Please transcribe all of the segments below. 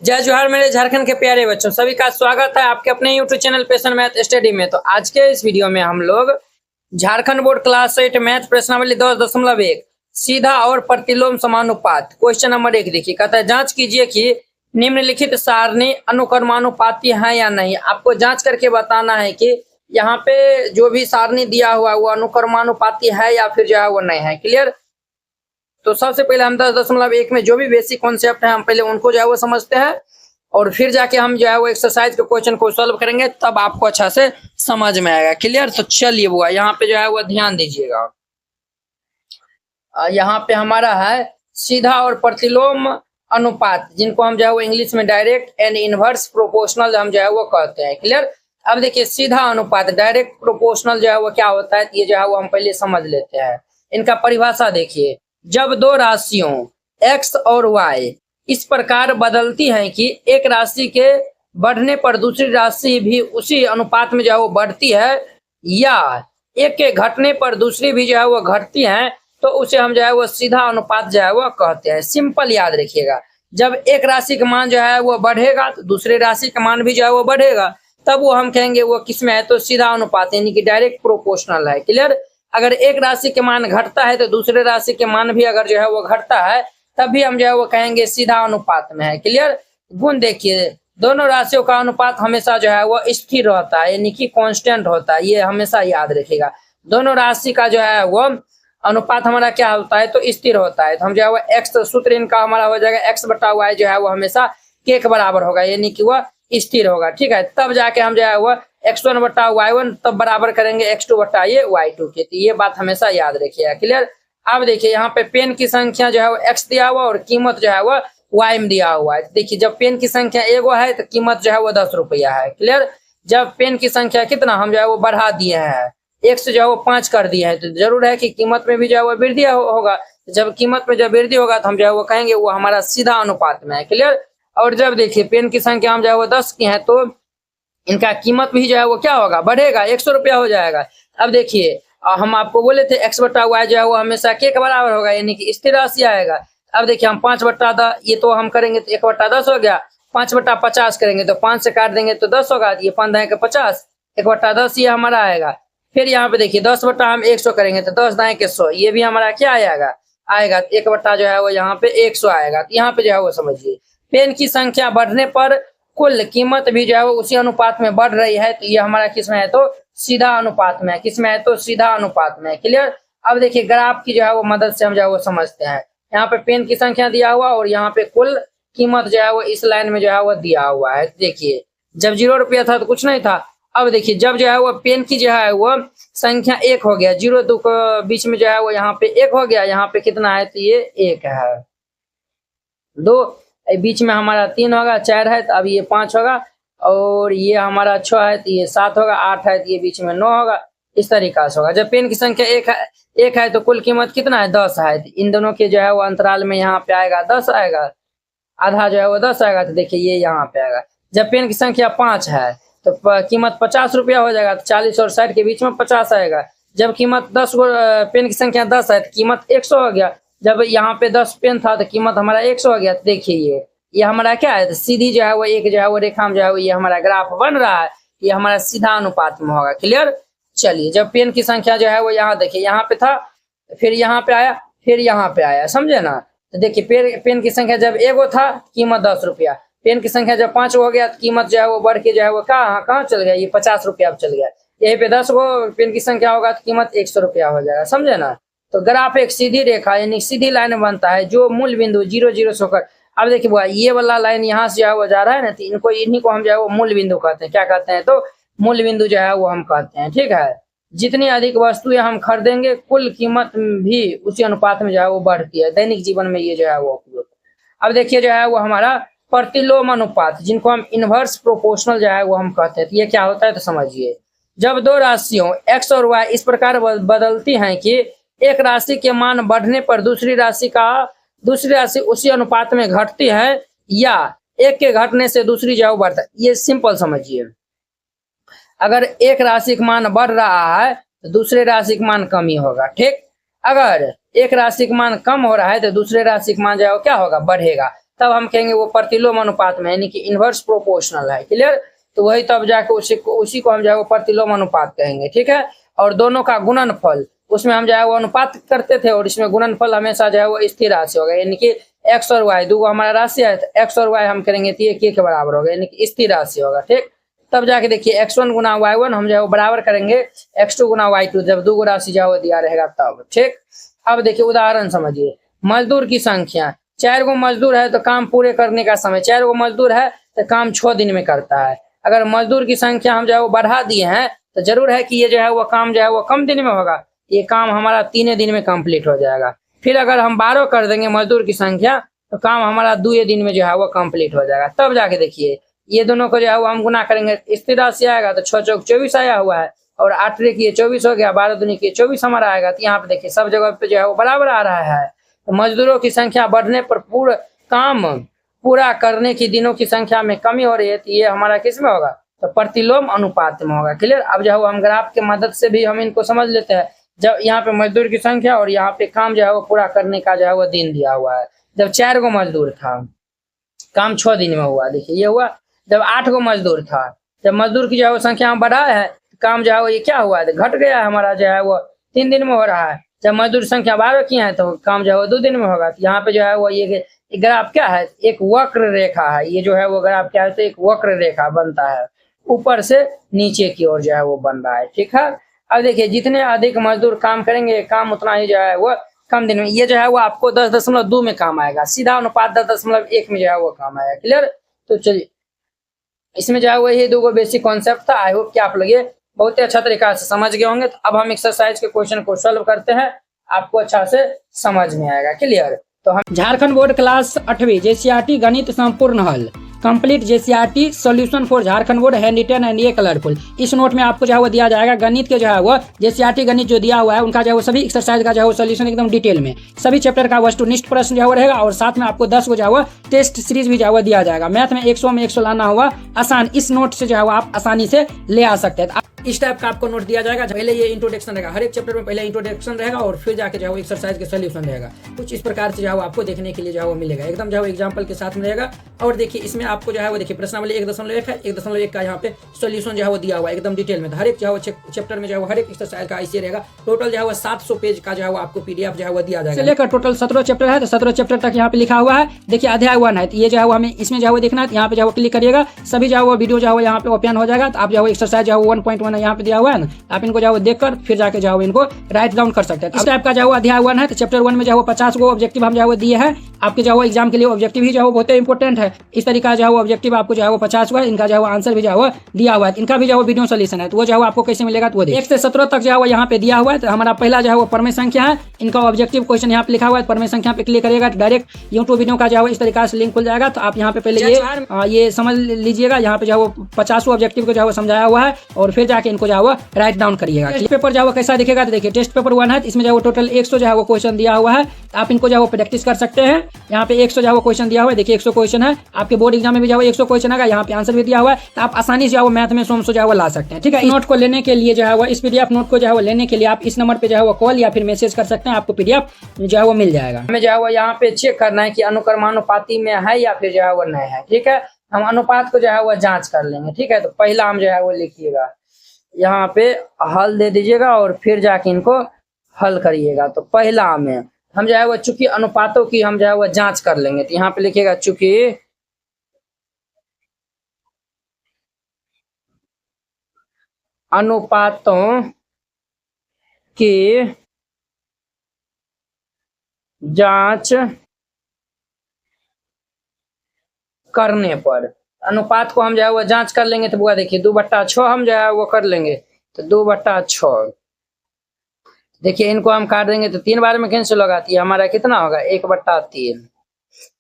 जय जोहार मेरे झारखंड के प्यारे बच्चों, सभी का स्वागत है आपके अपने यूट्यूब चैनल पेशन मैथ स्टडी में। तो आज के इस वीडियो में हम लोग झारखंड बोर्ड क्लास 8 मैथ प्रश्नावली 10.1 सीधा और प्रतिलोम समानुपात क्वेश्चन नंबर 1 देखिए। कहता है जांच कीजिए कि निम्नलिखित सारणी अनुक्रमानुपाती है या नहीं। आपको जांच करके बताना है कि यहाँ पे जो भी सारणी दिया हुआ है वो अनुक्रमानुपाती है या फिर जो है वो नहीं है। क्लियर। तो सबसे पहले हम 10.1 में जो भी बेसिक कॉन्सेप्ट है हम पहले उनको जो है वो समझते हैं और फिर जाके हम जो है वो एक्सरसाइज के क्वेश्चन को सॉल्व करेंगे, तब आपको अच्छा से समझ में आएगा। क्लियर। तो चलिए बुआ यहाँ पे जो है वो ध्यान दीजिएगा। यहाँ पे हमारा है सीधा और प्रतिलोम अनुपात, जिनको हम जो है वो इंग्लिश में डायरेक्ट एंड इनवर्स प्रोपोर्शनल हम जो है वो कहते हैं। क्लियर। अब देखिए सीधा अनुपात डायरेक्ट प्रोपोर्शनल जो है वो क्या होता है, ये जो है वो हम पहले समझ लेते हैं। इनका परिभाषा देखिए। जब दो राशियों x और y इस प्रकार बदलती हैं कि एक राशि के बढ़ने पर दूसरी राशि भी उसी अनुपात में जो है वो बढ़ती है, या एक के घटने पर दूसरी भी जो है वो घटती है, तो उसे हम जो है वो सीधा अनुपात जो है वो कहते हैं। सिंपल याद रखिएगा। जब एक राशि का मान जो है वो बढ़ेगा तो दूसरे राशि का मान भी जो है वो बढ़ेगा, तब वो हम कहेंगे वो किसमें है, तो सीधा अनुपात यानी कि डायरेक्ट प्रोपोर्शनल है। क्लियर। अगर एक राशि के मान घटता है तो दूसरे राशि के मान भी अगर जो है वो घटता है, तब भी हम जो है वो कहेंगे सीधा अनुपात में है। क्लियर। गुण देखिए, दोनों राशियों का अनुपात हमेशा जो है वो स्थिर रहता है यानी कि कांस्टेंट होता है, ये हमेशा याद रखिएगा। दोनों राशि का जो है वो अनुपात हमारा क्या होता है, तो स्थिर होता है। तो हम जो है वो एक्स सूत्र इनका हमारा हो जाएगा एक्स बटा वाई जो है वो हमेशा के बराबर होगा यानी कि वह स्थिर होगा। ठीक है। तब जाके हम जो है वो x1 बटा y1 तब बराबर करेंगे x2 बटा ये y2 के। तो ये बात हमेशा याद रखिएगा। क्लियर। अब देखिए यहाँ पे पेन की संख्या जो है वो x दिया हुआ और कीमत जो है वो y में दिया हुआ है। देखिए जब पेन की संख्या एगो है तो कीमत जो है वो 10 रुपया है। क्लियर। जब पेन की संख्या कितना हम जो है वो बढ़ा दिए हैं, x जो है वो 5 कर दिए हैं, तो जरूर है कि कीमत में भी जो है वो वृद्धि होगा। जब कीमत में जब वृद्धि होगा तो हम जो है वो कहेंगे वो हमारा सीधा अनुपात में है। क्लियर। और जब देखिए पेन की संख्या हम जो है वो 10 की है तो इनका कीमत भी जो है वो क्या होगा, बढ़ेगा, 100 रुपया हो जाएगा। अब देखिए हम आपको बोले थे x बटा वाई जो है वो हमेशा के बराबर होगा यानी कि स्थिर राशि आएगा। अब देखिए हम 5 बटा 10 ये तो हम करेंगे तो 1 बटा 10 हो गया। 5 बटा 50 करेंगे तो 5 से काट देंगे तो 10 होगा, ये 5 दाएं के 50, 1 बटा 10 ये हमारा आएगा। फिर यहाँ पे देखिए 10 बटा हम 100 करेंगे तो 10 दाएं के 100, ये भी हमारा क्या आएगा 1 बटा जो है वो यहाँ पे 100 आएगा। तो यहाँ पे जो है वो समझिए पेन की संख्या बढ़ने पर कुल कीमत भी जो है वो उसी अनुपात में बढ़ रही है, तो ये हमारा किसमें है, तो सीधा अनुपात में है। किसमें है, तो सीधा अनुपात में है। क्लियर। अब देखिए ग्राफ की जो है वो मदद से हम जो है वो समझते हैं। यहाँ पे पेन की संख्या दिया हुआ और यहाँ पे कुल कीमत जो है वो इस लाइन में जो है वो दिया हुआ है। देखिए जब 0 रुपया था तो कुछ नहीं था। अब देखिए जब जो है वो पेन की जो है वो संख्या 1 हो गया, 0 2 के बीच में जो है वो यहाँ पे 1 हो गया, यहाँ पे कितना है, तो ये 1 है। 2 बीच में हमारा 3 होगा, 4 है तो अब ये 5 होगा, और ये हमारा 6 है तो ये 7 होगा, 8 है तो ये बीच में 9 होगा। इस तरीका से होगा। जब पेन की संख्या 1 है तो कुल कीमत कितना है, 10 है। तो इन दोनों के जो है वो अंतराल में यहाँ पे आएगा 10 आएगा, आधा जो है वो 10 आएगा। तो देखिए ये यहाँ पे आएगा। जब पेन की संख्या 5 है तो कीमत 50 रुपया हो जाएगा, तो 40 और 60 के बीच में 50 आएगा। जब कीमत 10 पेन की संख्या 10 है तो कीमत 100 हो गया। जब यहाँ पे 10 पेन था तो कीमत हमारा 100 हो गया। तो देखिए ये हमारा क्या है, तो सीधी जो है वो एक जो है वो रेखा में जो है वो ये हमारा ग्राफ बन रहा है, ये हमारा सीधा अनुपात में होगा। क्लियर। चलिए जब पेन की संख्या जो है वो यहाँ देखिए यहाँ पे था, फिर यहाँ पे आया, फिर यहाँ पे आया, समझे ना। तो देखिए पेन की संख्या जब एगो था कीमत 10 रुपया, पेन की संख्या जब 5 हो गया तो कीमत जो है वो बढ़ के जो है वो कहाँ चल गया, ये 50 रुपया अब चल गया। यहीं पे 10 गो पेन की संख्या होगा तो कीमत 100 रुपया हो जाएगा, समझे ना। तो ग्राफ एक सीधी रेखा यानी सीधी लाइन बनता है जो मूल बिंदु 0 0 से होकर, अब देखिए बुआ ये वाला लाइन यहाँ से जो है वो जा रहा है ना, तो इन्हीं को हम जो है वो मूल बिंदु कहते हैं। क्या कहते हैं, तो मूल बिंदु जो है वो हम कहते हैं। ठीक है। जितनी अधिक वस्तुएं हम खरीदेंगे कुल कीमत भी उसी अनुपात में जो है वो बढ़ती है। दैनिक जीवन में ये जो है वो उपयोग। अब देखिए जो है वो हमारा प्रतिलोम अनुपात, जिनको हम इनवर्स प्रोपोर्शनल जो है वो हम कहते हैं। तो ये क्या होता है, तो समझिए। जब दो राशियों x और y इस प्रकार बदलती हैं कि एक राशि के मान बढ़ने पर दूसरी राशि उसी अनुपात में घटती है, या एक के घटने से दूसरी जो है बढ़ता है। ये सिंपल समझिए। अगर एक राशि का मान बढ़ रहा है तो दूसरे राशि का मान कम ही होगा। ठीक। अगर एक राशि का मान कम हो रहा है तो दूसरे राशि का मान जो है क्या होगा, बढ़ेगा। तब हम कहेंगे वो प्रतिलोम अनुपात में, यानी कि इनवर्स प्रोपोर्शनल है। क्लियर? तो वही तब जाके उसी को हम जो है वो प्रतिलोम अनुपात कहेंगे। ठीक है? और दोनों का गुणनफल, उसमें हम जो है वो अनुपात करते थे और इसमें गुणनफल हमेशा जो है वो स्थिर राशि होगा, यानी कि एक्स और वाई दो हमारा राशि है, तो एक्स और वाई हम करेंगे तो ये के बराबर होगा, यानी कि स्थिर राशि होगा। ठीक? तब जाके देखिए x1 गुना y1 हम जो है वो बराबर करेंगे x2 गुना y2, जब दो राशि जो है दिया रहेगा तब। ठीक? अब देखिए उदाहरण समझिए, मजदूर की संख्या 4 गो मजदूर है तो काम पूरे करने का समय 4 गो मजदूर है तो काम 6 दिन में करता है। अगर मजदूर की संख्या हम जो है वो बढ़ा दिए हैं तो जरूर है कि ये जो है वो काम जो है वो कम दिन में होगा, ये काम हमारा 3 दिन में कंप्लीट हो जाएगा। फिर अगर हम 12 कर देंगे मजदूर की संख्या तो काम हमारा 2 दिन में जो है वो कंप्लीट हो जाएगा। तब जाके देखिए ये दोनों को जो है वो हम गुना करेंगे, स्थिर राशि आएगा तो 6 चौक 24 आया हुआ है और 8 रे की 24 हो गया, 12 दूनी की 24 हमारा आएगा। तो यहाँ पे देखिए सब जगह पे जो है वो बराबर आ रहा है। तो मजदूरों की संख्या बढ़ने पर पूरा काम पूरा करने की दिनों की संख्या में कमी हो रही है, तो ये हमारा किस में होगा? तो प्रतिलोम अनुपात में होगा। क्लियर? अब जो है हम ग्राफ के मदद से भी हम इनको समझ लेते हैं। जब यहाँ पे मजदूर की संख्या और यहाँ पे काम जो है वो पूरा करने का जो है वो दिन दिया हुआ है। जब 4 गो मजदूर था काम 6 दिन में हुआ, देखिए ये हुआ। जब 8 गो मजदूर था, जब मजदूर की जो है वो संख्या बढ़ा है, काम जो है वो ये क्या हुआ है? घट गया है हमारा, जो है वो 3 दिन में हो रहा है। जब मजदूर संख्या 12 की है तो काम जो है वो 2 दिन में होगा। तो यहाँ पे जो है वो ये ग्राफ क्या है? एक वक्र रेखा है। ये जो है वो ग्राफ क्या है? तो एक वक्र रेखा बनता है, ऊपर से नीचे की ओर जो है वो बन रहा है। ठीक है? अब देखिए जितने अधिक मजदूर काम करेंगे काम उतना ही जो है वो कम दिन में, ये जो है वो आपको 10.2 में काम आएगा, सीधा अनुपात 10.1 में जो है वो काम आएगा। क्लियर? तो चलिए इसमें जो है वही दो बेसिक कॉन्सेप्ट था। आई होप कि आप लोग ये बहुत ही अच्छा तरीका से समझ गए होंगे। तो अब हम एक्सरसाइज के क्वेश्चन को सॉल्व करते हैं, आपको अच्छा से समझ में आएगा। क्लियर? तो हम झारखंड बोर्ड क्लास 8वीं जेसीईआरटी गणित संपूर्ण हल complete JCERT solution for Jharkhand board hand written and ये कलरफुल, इस नोट में आपको जो है वो दिया जाएगा गणित के जो है वो जेसीईआरटी गणित जो दिया हुआ है उनका जो है वो सभी एक्सरसाइज का जो है वो सॉल्यूशन एकदम डिटेल में, सभी चैप्टर का वस्तुनिष्ठ प्रश्न जो है वो रहेगा और साथ में आपको 10 को जो है वो टेस्ट सीरीज भी जो है वो दिया जाएगा। मैथ में 100 में 100 लाना हुआ आसान, इस नोट से जो है वो आप आसानी से ले आ सकते हैं। इस टाइप का आपको नोट दिया जाएगा। पहले ये इंट्रोडक्शन रहेगा, हर एक चैप्टर में पहले इंट्रोडक्शन रहेगा और फिर जाके जो है एक्सरसाइज के सॉल्यूशन रहेगा। कुछ इस प्रकार से जो है आपको देखने के लिए जो है मिलेगा, एकदम जो है एग्जांपल के साथ में रहेगा। और देखिए इसमें आपको जो है वो देखिए प्रश्नावली 1.1 है, 1.1 का यहाँ पे सॉल्यूशन जो है वो दिया हुआ है एकदम डिटेल में। हर एक जो है चैप्टर में जो है हर एक एक्सरसाइज का ऐसे रहेगा। टोटल जो है 700 पेज का जो है आपको पीडीएफ जो है वो दिया जाएगा। लेकर टोटल 17 चैप्टर है, तो 17 चैप्टर तक यहाँ पे लिखा हुआ है। देखिए अध्याय 1 है, तो ये जो है हमें इसमें जो है देखना है, यहाँ पे जो है क्लिक करिएगा, सभी जो है वीडियो जो है यहाँ पे ओपन हो जाएगा। तो आप जो है एक्सरसाइज जो है 1.1 यहाँ पे दिया हुआ है ना, आप इनको जो है देखकर फिर जाके जो है इनको राइट डाउन कर सकते हैं। इस टाइप का जो है अध्याय 1 है, तो चैप्टर 1 में जो है 50 गो ऑब्जेक्टिव हम जो है दिए हैं आपके जो है एग्जाम के लिए। ऑब्जेक्टिव ही जो है बहुत इंपॉर्टेंट है। इस तरीका जो है ऑब्जेक्टिव आपको जो है 50 हुआ है, इनका जो है आंसर भी जो है दिया हुआ है, इनका भी जो है वीडियो सोल्यूशन है। तो वो जो है आपको कैसे मिलेगा तो वो 1 से 17 तक जो है यहाँ पे दिया हुआ है। तो हमारा पहला जो है वो परमेय संख्या है, इनका ऑब्जेक्टिव क्वेश्चन यहाँ पे लिखा हुआ है। परमेय संख्या पे क्लिक करिएगा तो डायरेक्ट यूट्यूब वीडियो का जो है इस तरीका से लिंक खुल जाएगा। तो आप यहाँ पे पहले ये समझ लीजिएगा, यहाँ पे जो है 50 ऑब्जेक्टिव को जो है समझाया हुआ है और फिर जाके इनको जो है राइट डाउन करिएगा। टेस्ट पेपर जो है कैसा दिखेगा तो देखिए टेस्ट पेपर 1 है, इसमें जो है टोटल 100 जो है वो क्वेश्चन दिया हुआ है। आप इनको जो है प्रैक्टिस कर सकते हैं। यहाँ पे 100 जो है क्वेश्चन दिया हुआ है, देखिए 100 क्वेश्चन है। आपके बोर्ड एग्जाम में भी जो है 100 क्वेश्चन आएगा, यहाँ पे आंसर भी दिया हुआ है। तो आप आसानी से जो है मैथ में 100 जो है ला सकते हैं। ठीक है? नोट को लेने के लिए जो है इस पीडीएफ नोट को जो है लेने के लिए आप इस नंबर पे जो है कॉल या फिर मैसेज कर सकते हैं, आपको पीडीएफ जो है वो मिल जाएगा। हमें जो है यहाँ पे चेक करना है कि अनुक्रमानुपाती में है या फिर जो है वो नहीं है। ठीक है? हम अनुपात को जो है वो जांच कर लेंगे। ठीक है? तो पहला हम जो है वो लिखिएगा, यहाँ पे हल दे दीजिएगा और फिर जाके इनको हल करिएगा। तो पहला में हम जो है वो चूंकि अनुपातों की हम जो है वो जांच कर लेंगे, तो यहाँ पे लिखिएगा चूंकि अनुपातों की जांच करने पर, अनुपात को हम जो है वो जांच कर लेंगे। तो बुआ देखिए 2/6 हम जो है वो कर लेंगे, तो 2/6 देखिए इनको हम काट देंगे तो 3 बार में कैंसिल होगा, तो हमारा कितना होगा 1/3।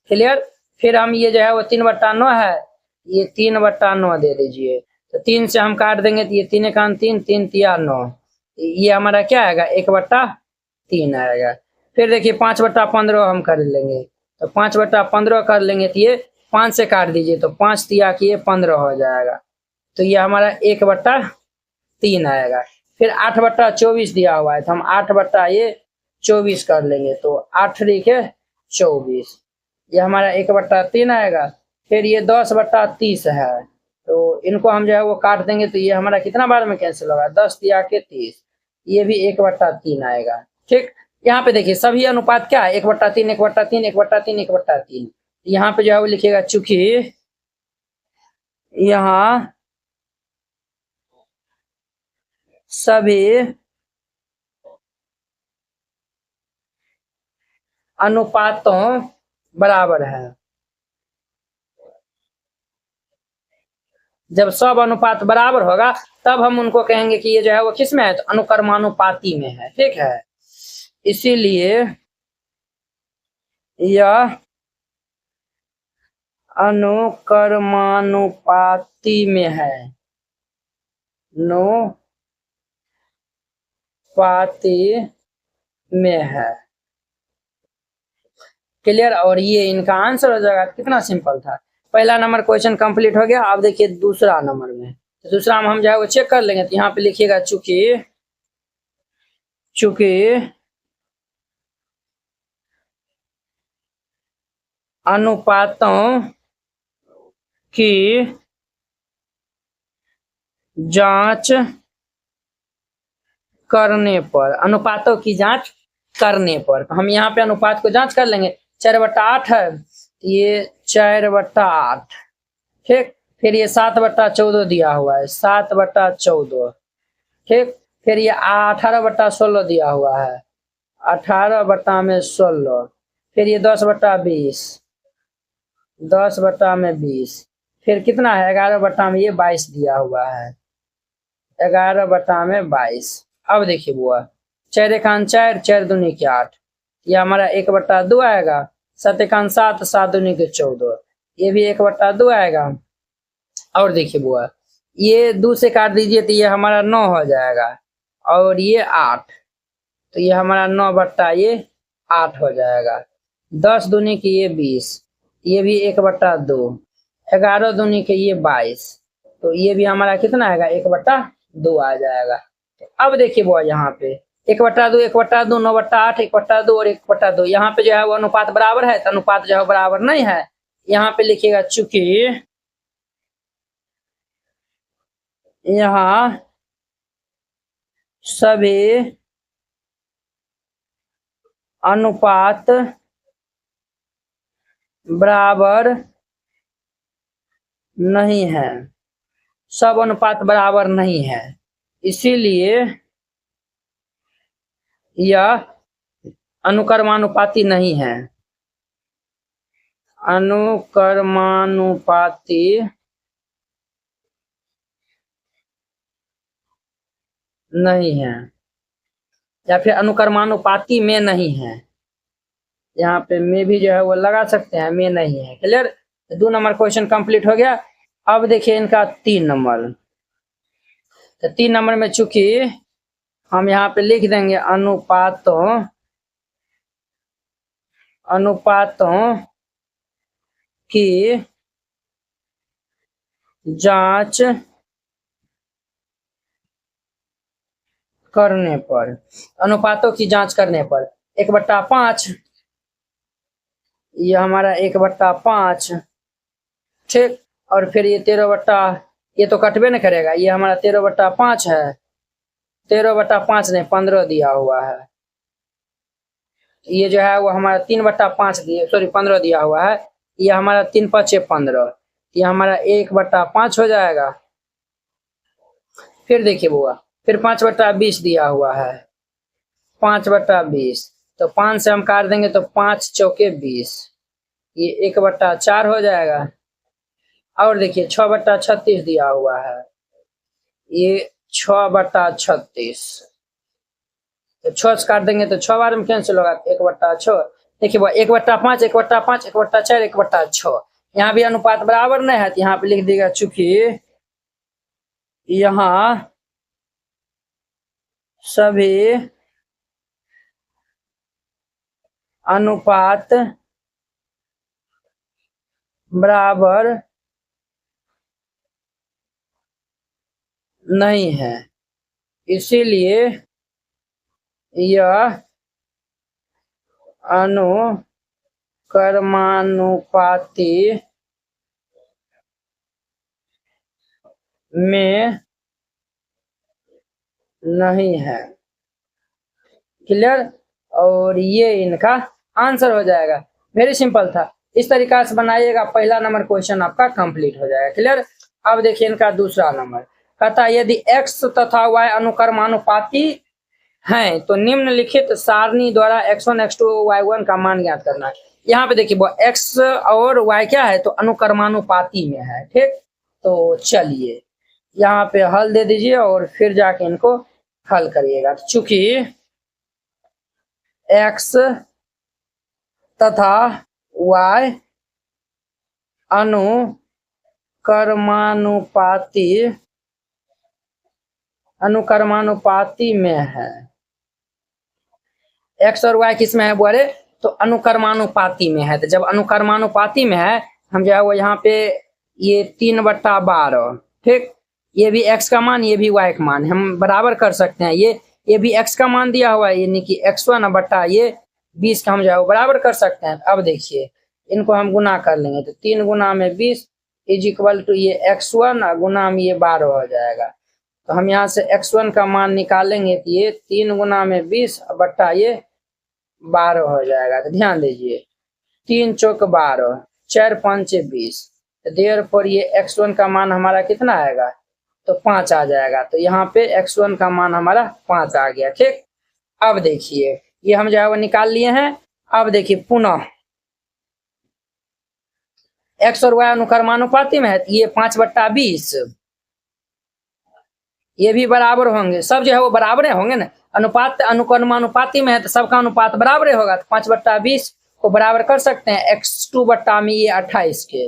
क्लियर? फिर हम ये जो है वो 3/9 है, ये 3/9 दे दीजिए। तो 3 से हम काट देंगे तो ये 3 का 3, 3 3 9, ये हमारा क्या आएगा 1/3 आएगा। फिर देखिए 5/15 हम कर लेंगे, तो 5/15 कर लेंगे तो ये 5 से काट दीजिए, तो 5 तिया की 15 हो जाएगा। तो ये हमारा 1/3 आएगा। फिर 8/24 दिया हुआ है, तो हम 8/24 कर लेंगे, तो 8 × 24 ये हमारा 1/3 आएगा। फिर ये 10/30 है, तो इनको हम जो है वो काट देंगे तो ये हमारा कितना बार में कैंसिल होगा, 10 तिया के 30, ये भी 1/3 आएगा। ठीक, यहाँ पे देखिए सभी अनुपात क्या है, 1/3 1/3 1/3 1/3। यहाँ पे जो है वो लिखिएगा, चूंकि यहाँ सभी अनुपातों बराबर है। जब सब अनुपात बराबर होगा तब हम उनको कहेंगे कि ये जो है वो किस में है, तो अनुक्रमानुपाती में है। ठीक है, इसीलिए यह अनुक्रमानुपाती में है, अनुपाती में है। क्लियर, और ये इनका आंसर हो जाएगा। कितना सिंपल था, पहला नंबर क्वेश्चन कंप्लीट हो गया। अब देखिए दूसरा नंबर में, तो दूसरा में हम जो है वो चेक कर लेंगे। तो यहाँ पे लिखिएगा, चूंकि चूंकि अनुपातों की जांच करने पर, अनुपातों की जांच करने पर हम यहाँ पे अनुपात को जांच कर लेंगे। 4/8 है, ये 4/8। ठीक, फिर ये 7/14 दिया हुआ है, 7/14। ठीक, फिर ये 18/16 दिया हुआ है, 18/16। फिर ये 10/20, 10/20। फिर कितना है, 11/22 दिया हुआ है, 11/22। अब देखिए बुआ, 4 एकान 4, 4 दूनी के 8, ये हमारा 1/2 आएगा। 7 एकान 7, 7 दूनी के 14, ये भी 1/2 आएगा। और देखिए बुआ, ये 2 से काट दीजिए तो ये हमारा 9 हो जाएगा, और ये 8, तो ये हमारा 9/8 हो जाएगा। 10 दूनी के ये 20, ये भी 1/2। 11 दूनी के ये 22, तो ये भी हमारा कितना आएगा, 1/2 आ जाएगा। तो अब देखिए बुआ, यहाँ पे 1/2 1/2 9/8 1/2 और 1/2, यहाँ पे जो है वो अनुपात बराबर है, तो अनुपात जो है बराबर नहीं है। यहाँ पे लिखिएगा, चूंकि यहाँ सभी अनुपात बराबर नहीं है, सब अनुपात बराबर नहीं है, इसीलिए यह अनुक्रमानुपाती नहीं है, अनुक्रमानुपाती नहीं है, या फिर अनुक्रमानुपाती में नहीं है। यहाँ पे में भी जो है वो लगा सकते हैं, में नहीं है। क्लियर, 2 नंबर क्वेश्चन कंप्लीट हो गया। अब देखिए इनका 3 नंबर, तो 3 नंबर में चूंकि हम यहाँ पे लिख देंगे, अनुपातों की जांच करने पर, अनुपातों की जांच करने पर 1/5, ये हमारा 1/5। ठीक, और फिर ये 13 ये तो कटबे नहीं करेगा, ये हमारा 13/5 है, 13/5 नहीं 15 दिया हुआ है। ये जो है वो हमारा 3/5 दिए, सॉरी 15 दिया हुआ है। ये हमारा 3×5 = 15, ये हमारा 1/5 हो जाएगा। फिर देखिए बुआ, फिर 5/20 दिया हुआ है, 5/20, तो 5 से हम काट देंगे तो 5 चौके 20, ये 1/4 हो जाएगा। और देखिए 6/36 दिया हुआ है, ये 6/36, तो 6 से काट देंगे तो 6 बार में कैंसिल होगा, 1/6। देखिए 1/5 1/5 1/4 1/6, यहाँ भी अनुपात बराबर नहीं है, तो यहाँ पे लिख देगा, चूंकि यहाँ सभी अनुपात बराबर नहीं है, इसीलिए यह अनुपात कर्मानुपाती में नहीं है। क्लियर। और ये इनका आंसर हो जाएगा। वेरी सिंपल था। इस तरीका से बनाइएगा, पहला नंबर क्वेश्चन आपका कंप्लीट हो जाएगा। क्लियर। अब देखिए इनका दूसरा नंबर कहता है यदि x तथा y अनुक्रमानुपाती हैं तो निम्नलिखित सारणी द्वारा x1 x2 y1 का मान ज्ञात करना है। यहाँ पे देखिए x और y क्या है तो अनुक्रमानुपाती में है। ठीक, तो चलिए यहाँ पे हल दे दीजिए और फिर जाके इनको हल करिएगा। चूंकि x तथा y अनुक्रमानुपाती में है। x और y किस में है बोले तो अनुक्रमानुपाती में है। तो जब अनुक्रमानुपाती में है हम जो है वो यहाँ पे ये 3/12, ठीक, ये भी x का मान ये भी y का मान हम बराबर कर सकते हैं। ये भी x का मान दिया हुआ है यानी कि x1 बटा ये 20 का हम जो है वो बराबर कर सकते हैं। अब देखिए इनको हम गुना कर लेंगे तो 3 गुना में 20 इज इक्वल टू ये x1 गुना में ये 12 हो जाएगा। तो हम यहाँ से x1 का मान निकालेंगे तो ये 3 गुना में 20 बटा ये 12 हो जाएगा। तो ध्यान दीजिए 3 चौक 12 4 5 20, तो देयरफॉर ये x1 का मान हमारा कितना आएगा तो 5 आ जाएगा। तो यहाँ पे x1 का मान हमारा 5 आ गया। ठीक, अब देखिए ये हम जो है वो निकाल लिए हैं। अब देखिए पुनः x और y अनुक्रमानुपाती में है तो ये 5/20 ये भी बराबर होंगे। सब जो है वो बराबर होंगे ना। अनुपात अनुक्रमानुपाती में है तो सबका अनुपात बराबर होगा। तो 5/20 को बराबर कर सकते हैं x2 बट्टा में ये 28 के,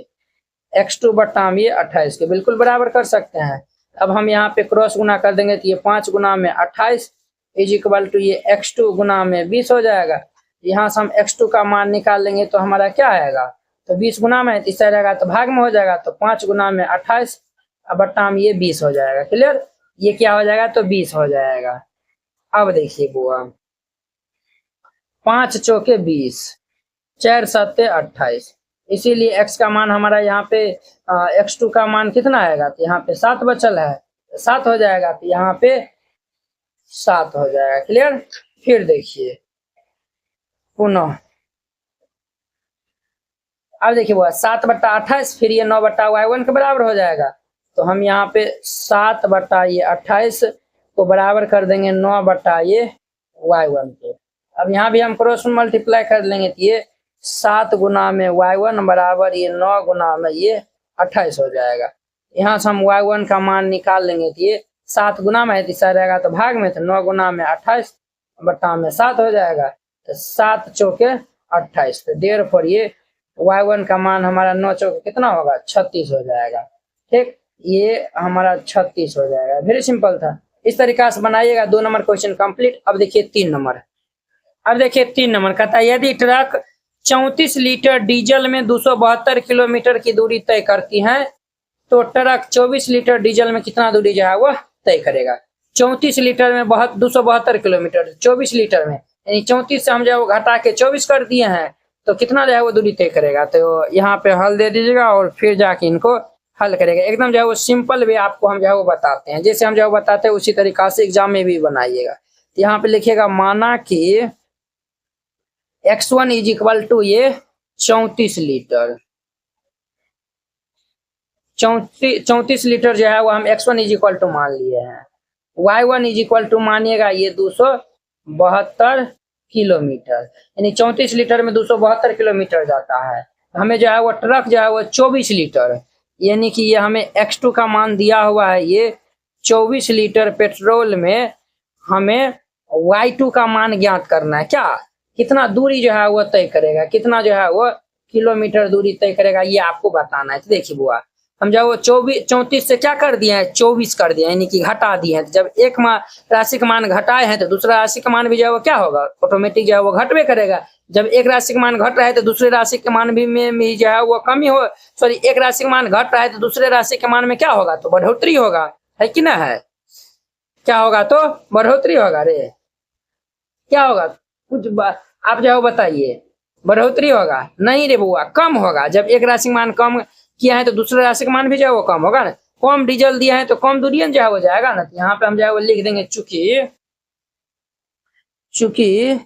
x2 बट्टा में ये 28 के बिल्कुल बराबर कर सकते हैं। अब हम यहाँ पे क्रॉस गुना कर देंगे तो ये 5 गुना में 28 इज इक्वल टू ये x2 गुना में 20 हो जाएगा। यहाँ से हम x2 का मान निकाल लेंगे तो हमारा क्या आएगा तो 20 गुना में तीसरा रहेगा तो भाग में हो जाएगा। तो 5 गुना में 28 बट्टा में ये 20 हो जाएगा। क्लियर, ये क्या हो जाएगा तो 20 हो जाएगा। अब देखिए बुआ 5 चौके 20 4 7 28, इसीलिए x का मान हमारा यहाँ पे x2 का मान कितना आएगा तो यहाँ पे 7 बचल है, 7 हो जाएगा। तो यहाँ पे 7 हो जाएगा। क्लियर। फिर देखिए पुनः अब देखिए वो 7/28 फिर ये 9/y1 के बराबर हो जाएगा। तो हम यहाँ पे 7/28 को बराबर कर देंगे 9/y1 के। अब यहाँ भी हम क्रॉस मल्टीप्लाई कर लेंगे तो ये 7 गुना में y1 बराबर ये 9 गुना में ये 28 हो जाएगा। यहाँ से हम y1 का मान निकाल लेंगे तो ये 7 गुना में तीसरा रहेगा तो भाग में, तो 9 गुना में 28 बटा में 7 हो जाएगा। तो 7 चौके 28, तो देयरफॉर ये y1 का मान हमारा 9 चौके कितना होगा 36 हो जाएगा। ठीक, ये हमारा 36 हो जाएगा। वेरी सिंपल था। इस तरीका से बनाइएगा। 2 नंबर क्वेश्चन कंप्लीट। अब देखिए 3 नंबर। अब देखिए 3 नंबर कहता है यदि ट्रक 34 लीटर डीजल में 272 किलोमीटर की दूरी तय करती है तो ट्रक 24 लीटर डीजल में कितना दूरी जो है वह तय करेगा। 34 लीटर में 272 किलोमीटर, 24 लीटर में यानी 34 से हम जो घटा के 24 कर दिए हैं तो कितना जो है वो दूरी तय करेगा। तो यहाँ पे हल दे दीजिएगा और फिर जाके इनको हल करेगा। एकदम जो है वो सिंपल वे आपको हम जो है वो बताते हैं, जैसे हम जो बताते हैं उसी तरीका से एग्जाम में भी बनाइएगा। तो यहाँ पे लिखिएगा माना कि x1 इज इक्वल टू ये 34 लीटर, 34 लीटर जो है वो हम x1 इज इक्वल टू मान लिए हैं। y1 इज इक्वल टू मानिएगा ये 272 किलोमीटर, यानी 34 लीटर में 272 किलोमीटर जाता है। हमें जो है वो ट्रक जो है वो 24 लीटर, यानी कि ये हमें x2 का मान दिया हुआ है ये 24 लीटर पेट्रोल में हमें y2 का मान ज्ञात करना है। क्या कितना दूरी जो है वो तय करेगा, कितना जो है वो किलोमीटर दूरी तय करेगा ये आपको बताना है। तो देखिए बुआ हम जो वो 34 से क्या कर दिए हैं 24 कर दिए यानी कि घटा दिए हैं। जब एक राशि का मान घटाए हैं तो दूसरा राशि का मान भी जो है वो क्या होगा ऑटोमेटिक जो है वो घटवे करेगा। जब एक राशि का मान घट रहा है तो दूसरे राशि के मान भी में जो है वो कमी हो, सॉरी एक राशि का मान घट रहा है तो दूसरे राशि के मान में क्या होगा तो बढ़ोतरी होगा, है कि ना है। क्या होगा तो बढ़ोतरी होगा। रे क्या होगा कुछ आप जो बताइए। बढ़ोतरी होगा? नहीं रे बुआ, कम होगा। जब एक राशि का मान कम किया है तो दूसरे राशि का मान भी जो है वो कम होगा ना। कम डीजल दिया है तो कम दूरी जो है वो जाएगा ना। तो यहाँ पे हम जो है वो लिख देंगे चूंकि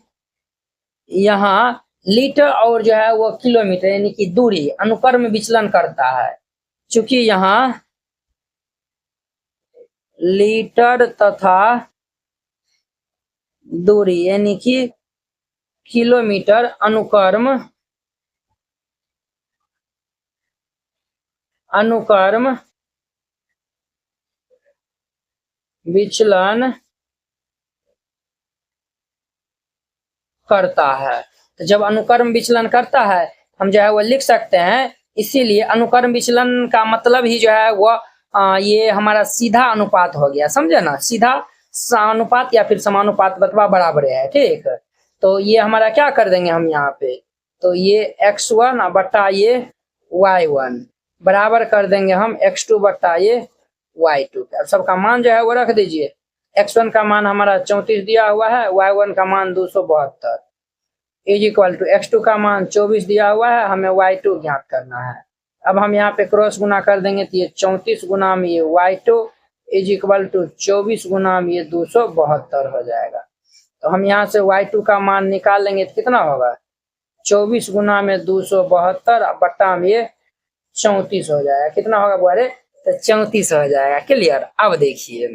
यहाँ लीटर और जो है वो किलोमीटर यानी कि दूरी अनुक्रम विचलन करता है। चूंकि यहाँ लीटर तथा दूरी यानी कि किलोमीटर अनुक्रम विचलन करता है। तो जब अनुक्रम विचलन करता है हम जो है वो लिख सकते हैं। इसीलिए अनुक्रम विचलन का मतलब ही जो है वो ये हमारा सीधा अनुपात हो गया, समझे ना। सीधा अनुपात या फिर समानुपात बतवा बराबर है, ठीक। तो ये हमारा क्या कर देंगे हम यहाँ पे, तो ये x1 बट्टा ये y1 बराबर कर देंगे हम x2 बट्टा ये y2। सबका मान जो है वो रख दीजिए। x1 का मान हमारा 34 दिया हुआ है, y1 का मान 272 इज इक्वल टू x2 का मान 24 दिया हुआ है, हमें y2 ज्ञात करना है। अब हम यहाँ पे क्रॉस गुना कर देंगे तो ये 34 गुना में ये y2 इज इक्वल टू 24 गुना में ये 272 हो जाएगा। तो हम यहाँ से y2 का मान निकाल लेंगे तो कितना होगा, 24 गुना में 272 बट्टा में ये 34 हो जाएगा। कितना होगा बुआरे, तो 34 हो जाएगा। क्लियर। अब देखिए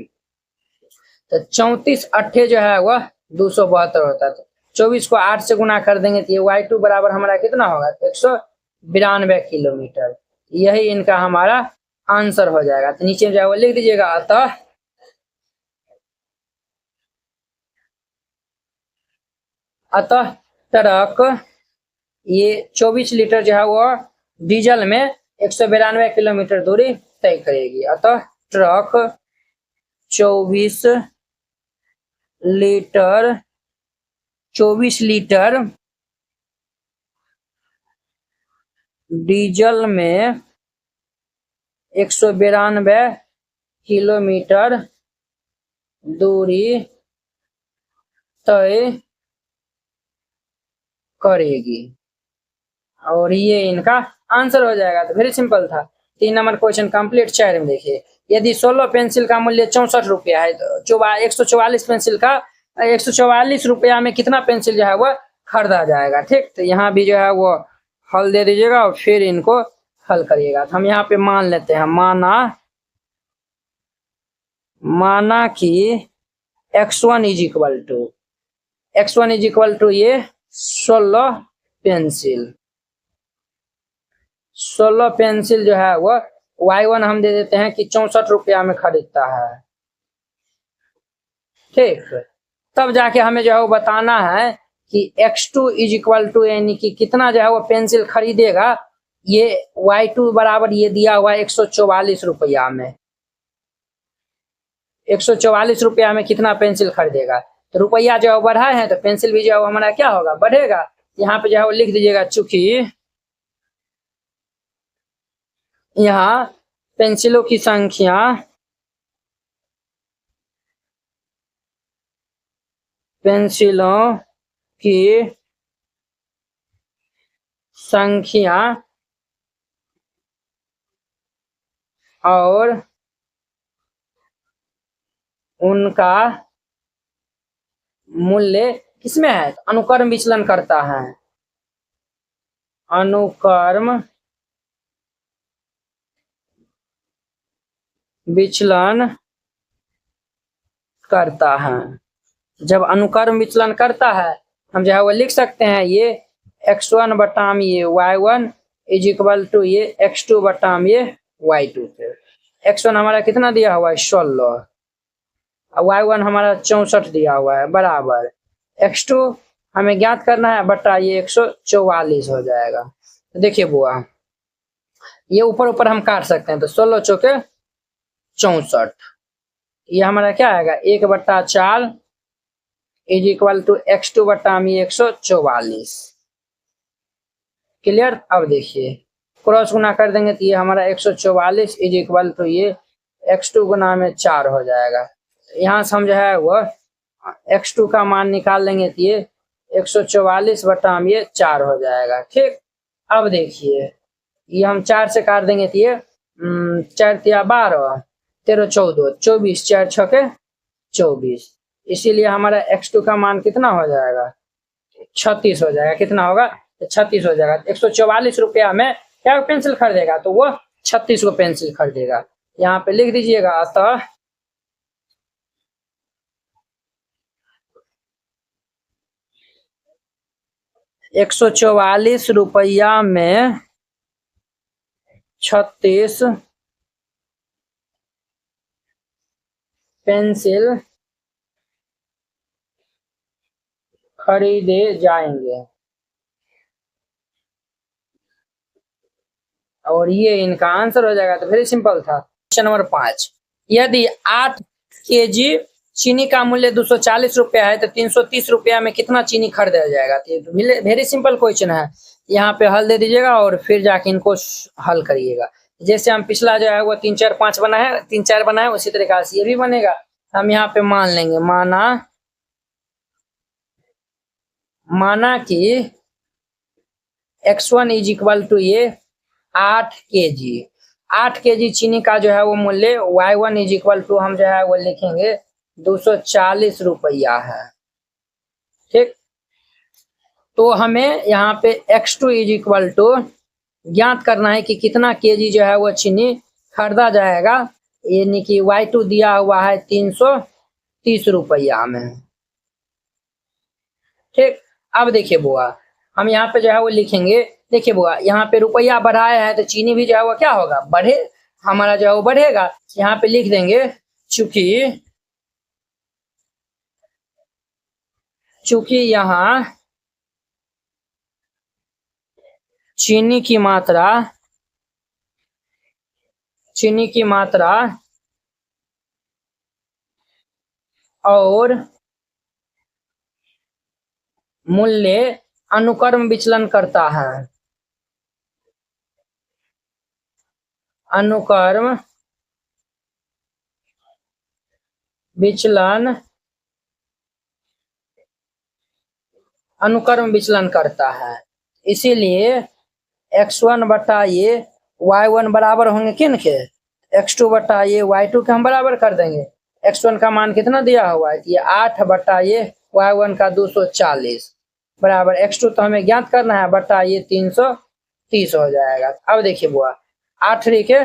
तो 34 अट्ठे जो है वह 272 होता है। तो 24 को 8 से गुना कर देंगे तो ये y2 बराबर हमारा कितना होगा, 192 किलोमीटर। यही इनका हमारा आंसर हो जाएगा। तो नीचे जो है वो लिख दीजिएगा, अतः ट्रक ये 24 लीटर जो है वो डीजल में 192 किलोमीटर दूरी तय करेगी। अतः ट्रक 24 लीटर डीजल में 192 किलोमीटर दूरी तय करेगी और ये इनका आंसर हो जाएगा। तो वेरी सिंपल था। 3 नंबर क्वेश्चन कंप्लीट। 4 में देखिए, यदि 16 पेंसिल का मूल्य 64 रुपया है तो 144 पेंसिल का 144 रुपया में कितना पेंसिल जो है वो खरीदा जाएगा, ठीक। तो यहाँ भी जो है वो हल दे दीजिएगा और फिर इनको हल करिएगा। तो हम यहाँ पे मान लेते हैं, माना कि x1 इज इक्वल टू ये 16 पेंसिल जो है वो y1 हम दे देते हैं कि 64 रुपया में खरीदता है, ठीक। तब जाके हमें जो है वो बताना है कि x2 इज इक्वल टू यानी कि कितना जो है वो पेंसिल खरीदेगा। ये y2 बराबर ये दिया हुआ 144 रुपया में, 144 रुपया में कितना पेंसिल खरीदेगा। तो रुपया जो है बढ़ा है तो पेंसिल भी जो है हमारा क्या होगा, बढ़ेगा। यहाँ पे जो है वो लिख दीजिएगा, चूंकि यहाँ पेंसिलों की संख्या और उनका मूल्य किसमें है, अनुक्रम विचलन करता है, अनुक्रम विचलन करता है। जब अनुक्रम विचलन करता है हम जो है वो लिख सकते हैं, ये x1 बटा में ये y1 इज इक्वल टू ये x2 बटा में ये y2। x1 हमारा कितना दिया हुआ है, 16, y1 हमारा 64 दिया हुआ है, बराबर x2 हमें ज्ञात करना है बटा ये 144 हो जाएगा। तो देखिए बुआ, ये ऊपर ऊपर हम काट सकते हैं। तो 16 चौके 64, ये हमारा क्या आएगा, 1/4 इज इक्वल टू x2 बटा में 144। क्लियर। अब देखिए क्रॉस गुना कर देंगे तो ये हमारा 144 इज इक्वल टू ये x2 गुना में 4 हो जाएगा। यहाँ से हम जो है वो x2 का मान निकाल लेंगे तो ये 144 बटा में ये 4 हो जाएगा। ठीक, अब देखिए ये हम 4 से काट देंगे तो ये 4 तिया 12, 13 14, 24, 4 छके 24, इसीलिए हमारा x2 का मान कितना हो जाएगा, 36 हो जाएगा। कितना होगा, 36 हो जाएगा। 144 रुपया में क्या पेंसिल खरीदेगा, तो वो 36 को पेंसिल खरीदेगा। यहाँ पे लिख दीजिएगा, अतः 144 रुपया में 36 पेंसिल खरीदे जाएंगे। और ये इनका आंसर हो जाएगा। तो वेरी सिंपल था। क्वेश्चन नंबर 5, यदि 8 केजी चीनी का मूल्य 240 रुपया है तो 330 रुपया में कितना चीनी खरीदा जाएगा। तो वेरी सिंपल क्वेश्चन है। यहाँ पे हल दे दीजिएगा और फिर जाके इनको हल करिएगा। जैसे हम पिछला जो है वो 3 4 5 बना है, 3 4 बना है, उसी तरीके से ये भी बनेगा। हम यहाँ पे मान लेंगे, माना कि x1 इज इक्वल टू ये 8 केजी, 8 केजी चीनी का जो है वो मूल्य y1 इज इक्वल टू हम जो है वो लिखेंगे 240 रुपया है। ठीक, तो हमें यहाँ पे x2 इज इक्वल टू ज्ञात करना है कि कितना केजी जो है वो चीनी खरीदा जाएगा, यानी कि y2 दिया हुआ है 330 रुपया में। ठीक, अब देखिए बुआ, हम यहाँ पे जो है वो लिखेंगे। देखिए बुआ, यहाँ पे रुपया बढ़ाया है तो चीनी भी जो है वो क्या होगा, बढ़े, हमारा जो है वो बढ़ेगा। यहाँ पे लिख देंगे चूंकि यहाँ चीनी की मात्रा और मूल्य अनुक्रम विचलन करता है, अनुक्रम विचलन करता है, इसीलिए x1 बटा ये y1 बराबर होंगे किन के, x2 बटा ये y2 के हम बराबर कर देंगे। x1 का मान कितना दिया हुआ है, ये 8 बटा ये y1 का 240 बराबर x2 तो हमें ज्ञात करना है, बटा ये 330 हो जाएगा। अब देखिए बुआ, 8 के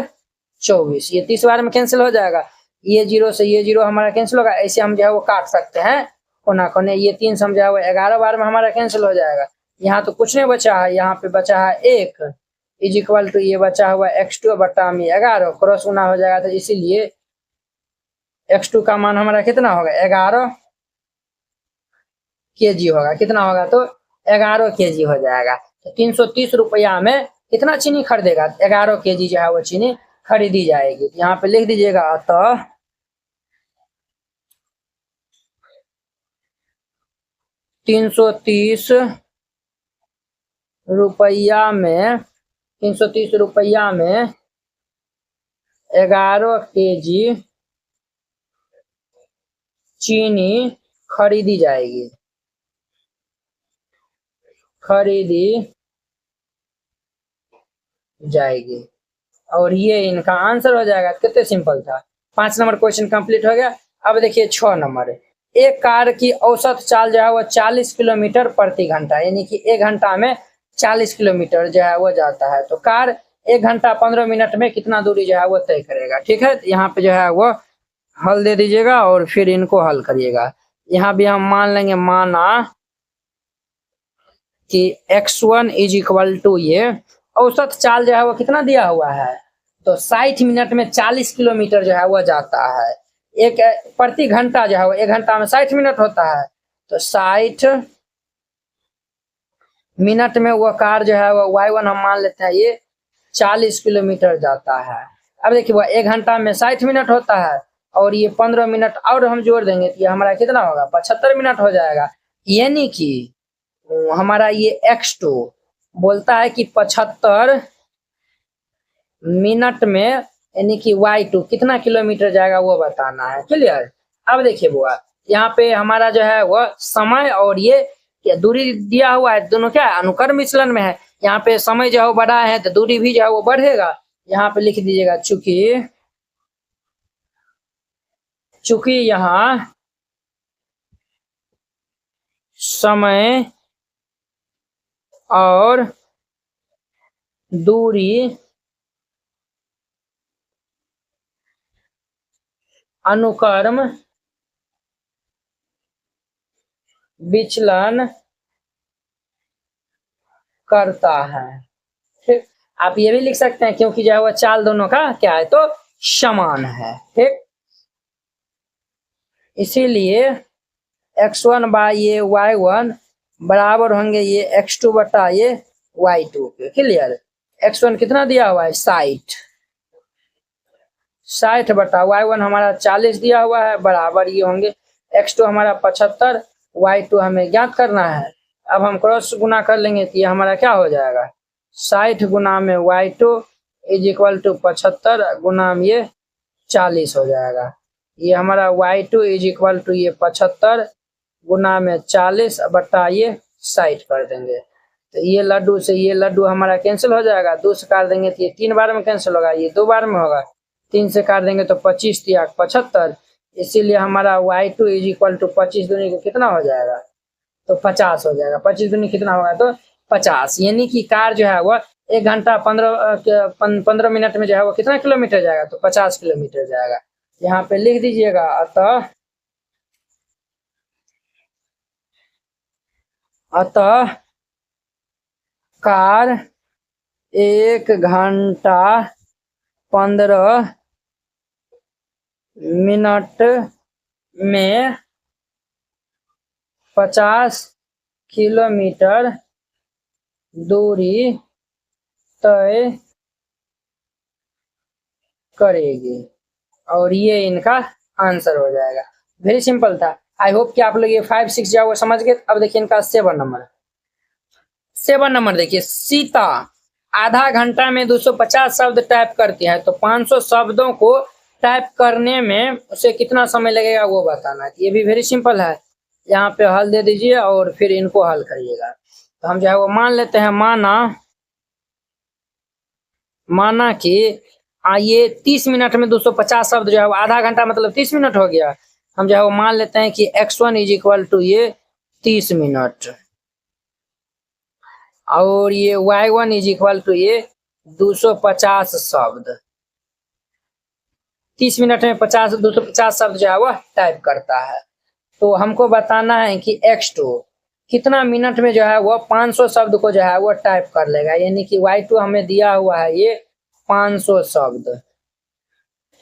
24, ये 30 बार में कैंसिल हो जाएगा। ये 0 से ये 0 हमारा कैंसिल होगा। ऐसे हम जो है वो काट सकते हैं कोना कोने। ये 3 समझा हुआ 11 बार में हमारा कैंसिल हो जाएगा। यहाँ तो कुछ नहीं बचा है, यहाँ पे बचा है 1 इज इक्वल टू ये बचा हुआ x2 बटा में 11, क्रॉस गुना हो जाएगा। तो इसीलिए x2 का मान हमारा कितना होगा, 11 केजी होगा। कितना होगा, तो 11 केजी हो जाएगा। तो 330 रुपया में कितना चीनी खरीदेगा, 11 केजी जो है वो चीनी खरीदी जाएगी। यहाँ पे लिख दीजिएगा, अतः 330 रुपया में 11 केजी चीनी खरीदी जाएगी और ये इनका आंसर हो जाएगा। कितने सिंपल था। 5 नंबर क्वेश्चन कंप्लीट हो गया। अब देखिए 6 नंबर, एक कार की औसत चाल जो है वो 40 किलोमीटर प्रति घंटा, यानी कि 1 घंटा में 40 किलोमीटर जो है वो जाता है। तो कार 1 घंटा 15 मिनट में कितना दूरी जो है वो तय करेगा। ठीक है, यहाँ पे जो है वो हल दे दीजिएगा और फिर इनको हल करिएगा। यहाँ भी हम मान लेंगे, माना कि x1 इज इक्वल टू ये औसत चाल जो है वो कितना दिया हुआ है, तो 60 मिनट में 40 किलोमीटर जो है वो जाता है। एक प्रति घंटा जो है वो 1 घंटा में 60 मिनट होता है, तो 60 मिनट में वो कार जो है वो y1 हम मान लेते हैं ये 40 किलोमीटर जाता है। अब देखिए वो 1 घंटा में 60 मिनट होता है और ये 15 मिनट और हम जोड़ देंगे तो ये हमारा कितना होगा, 75 मिनट हो जाएगा। यानी कि हमारा ये x2 बोलता है कि 75 मिनट में, यानी कि y2 कितना किलोमीटर जाएगा वो बताना है। क्लियर। अब देखिए बुआ, यहाँ पे हमारा जो है वो समय और ये क्या दूरी दिया हुआ है, दोनों क्या है, अनुक्रम विचलन में है। यहाँ पे समय जो है वो बढ़ा है तो दूरी भी जो है वो बढ़ेगा। यहाँ पे लिख दीजिएगा चूंकि यहाँ समय और दूरी अनुक्रम विचलन करता है। ठीक, आप ये भी लिख सकते हैं क्योंकि जो है वो चाल दोनों का क्या है तो समान है। ठीक, इसीलिए x1 बाई ये y1 बराबर होंगे ये x2 बटा ये y2 के। क्लियर, x1 कितना दिया हुआ है 60 बटा y1 हमारा 40 दिया हुआ है, बराबर ये होंगे x2 हमारा 75, y2 हमें ज्ञात करना है। अब हम क्रॉस गुना कर लेंगे तो ये हमारा क्या हो जाएगा 60 गुना में y2 इज इक्वल टू 75 गुना में ये 40 हो जाएगा। ये हमारा y2 इज इक्वल टू ये 75 गुना में 40 बटा ये 60 कर देंगे। तो ये लड्डू से ये लड्डू हमारा कैंसिल हो जाएगा, 2 से काट देंगे तो ये 3 बार में कैंसिल होगा, ये 2 बार में होगा, 3 से काट देंगे तो 25 या 75। इसीलिए हमारा y2 इज इक्वल टू 25 दूनी को कितना हो जाएगा तो 50 हो जाएगा। 25 दूनी कितना होगा तो 50, यानी कि कार जो है वो 1 घंटा 15 मिनट में जो है वो कितना किलोमीटर जाएगा तो 50 किलोमीटर जाएगा। यहाँ पे लिख दीजिएगा अतः कार 1 घंटा 15 मिनट में 50 किलोमीटर दूरी तय करेगी। और ये इनका आंसर हो जाएगा। वेरी सिंपल था। आई होप कि आप लोग ये 5 6 जाओ समझ गए। अब देखिए इनका 7 नंबर। 7 नंबर देखिए, सीता आधा घंटा में 250 शब्द टाइप करती है तो 500 शब्दों को टाइप करने में उसे कितना समय लगेगा वो बताना है। ये भी वेरी सिंपल है। यहाँ पे हल दे दीजिए और फिर इनको हल करिएगा। तो हम जो है वो मान लेते हैं, माना कि ये 30 मिनट में 250 शब्द जो है वो आधा घंटा मतलब 30 मिनट हो गया। हम जो है वो मान लेते हैं कि x1 इज इक्वल टू ये 30 मिनट और ये y1 इज इक्वल टू ये 250 शब्द। 30 मिनट में 250 शब्द जो है वो टाइप करता है। तो हमको बताना है कि x2 कितना मिनट में जो है वो 500 शब्द को जो है वो टाइप कर लेगा, यानी कि y2 हमें दिया हुआ है ये 500 शब्द।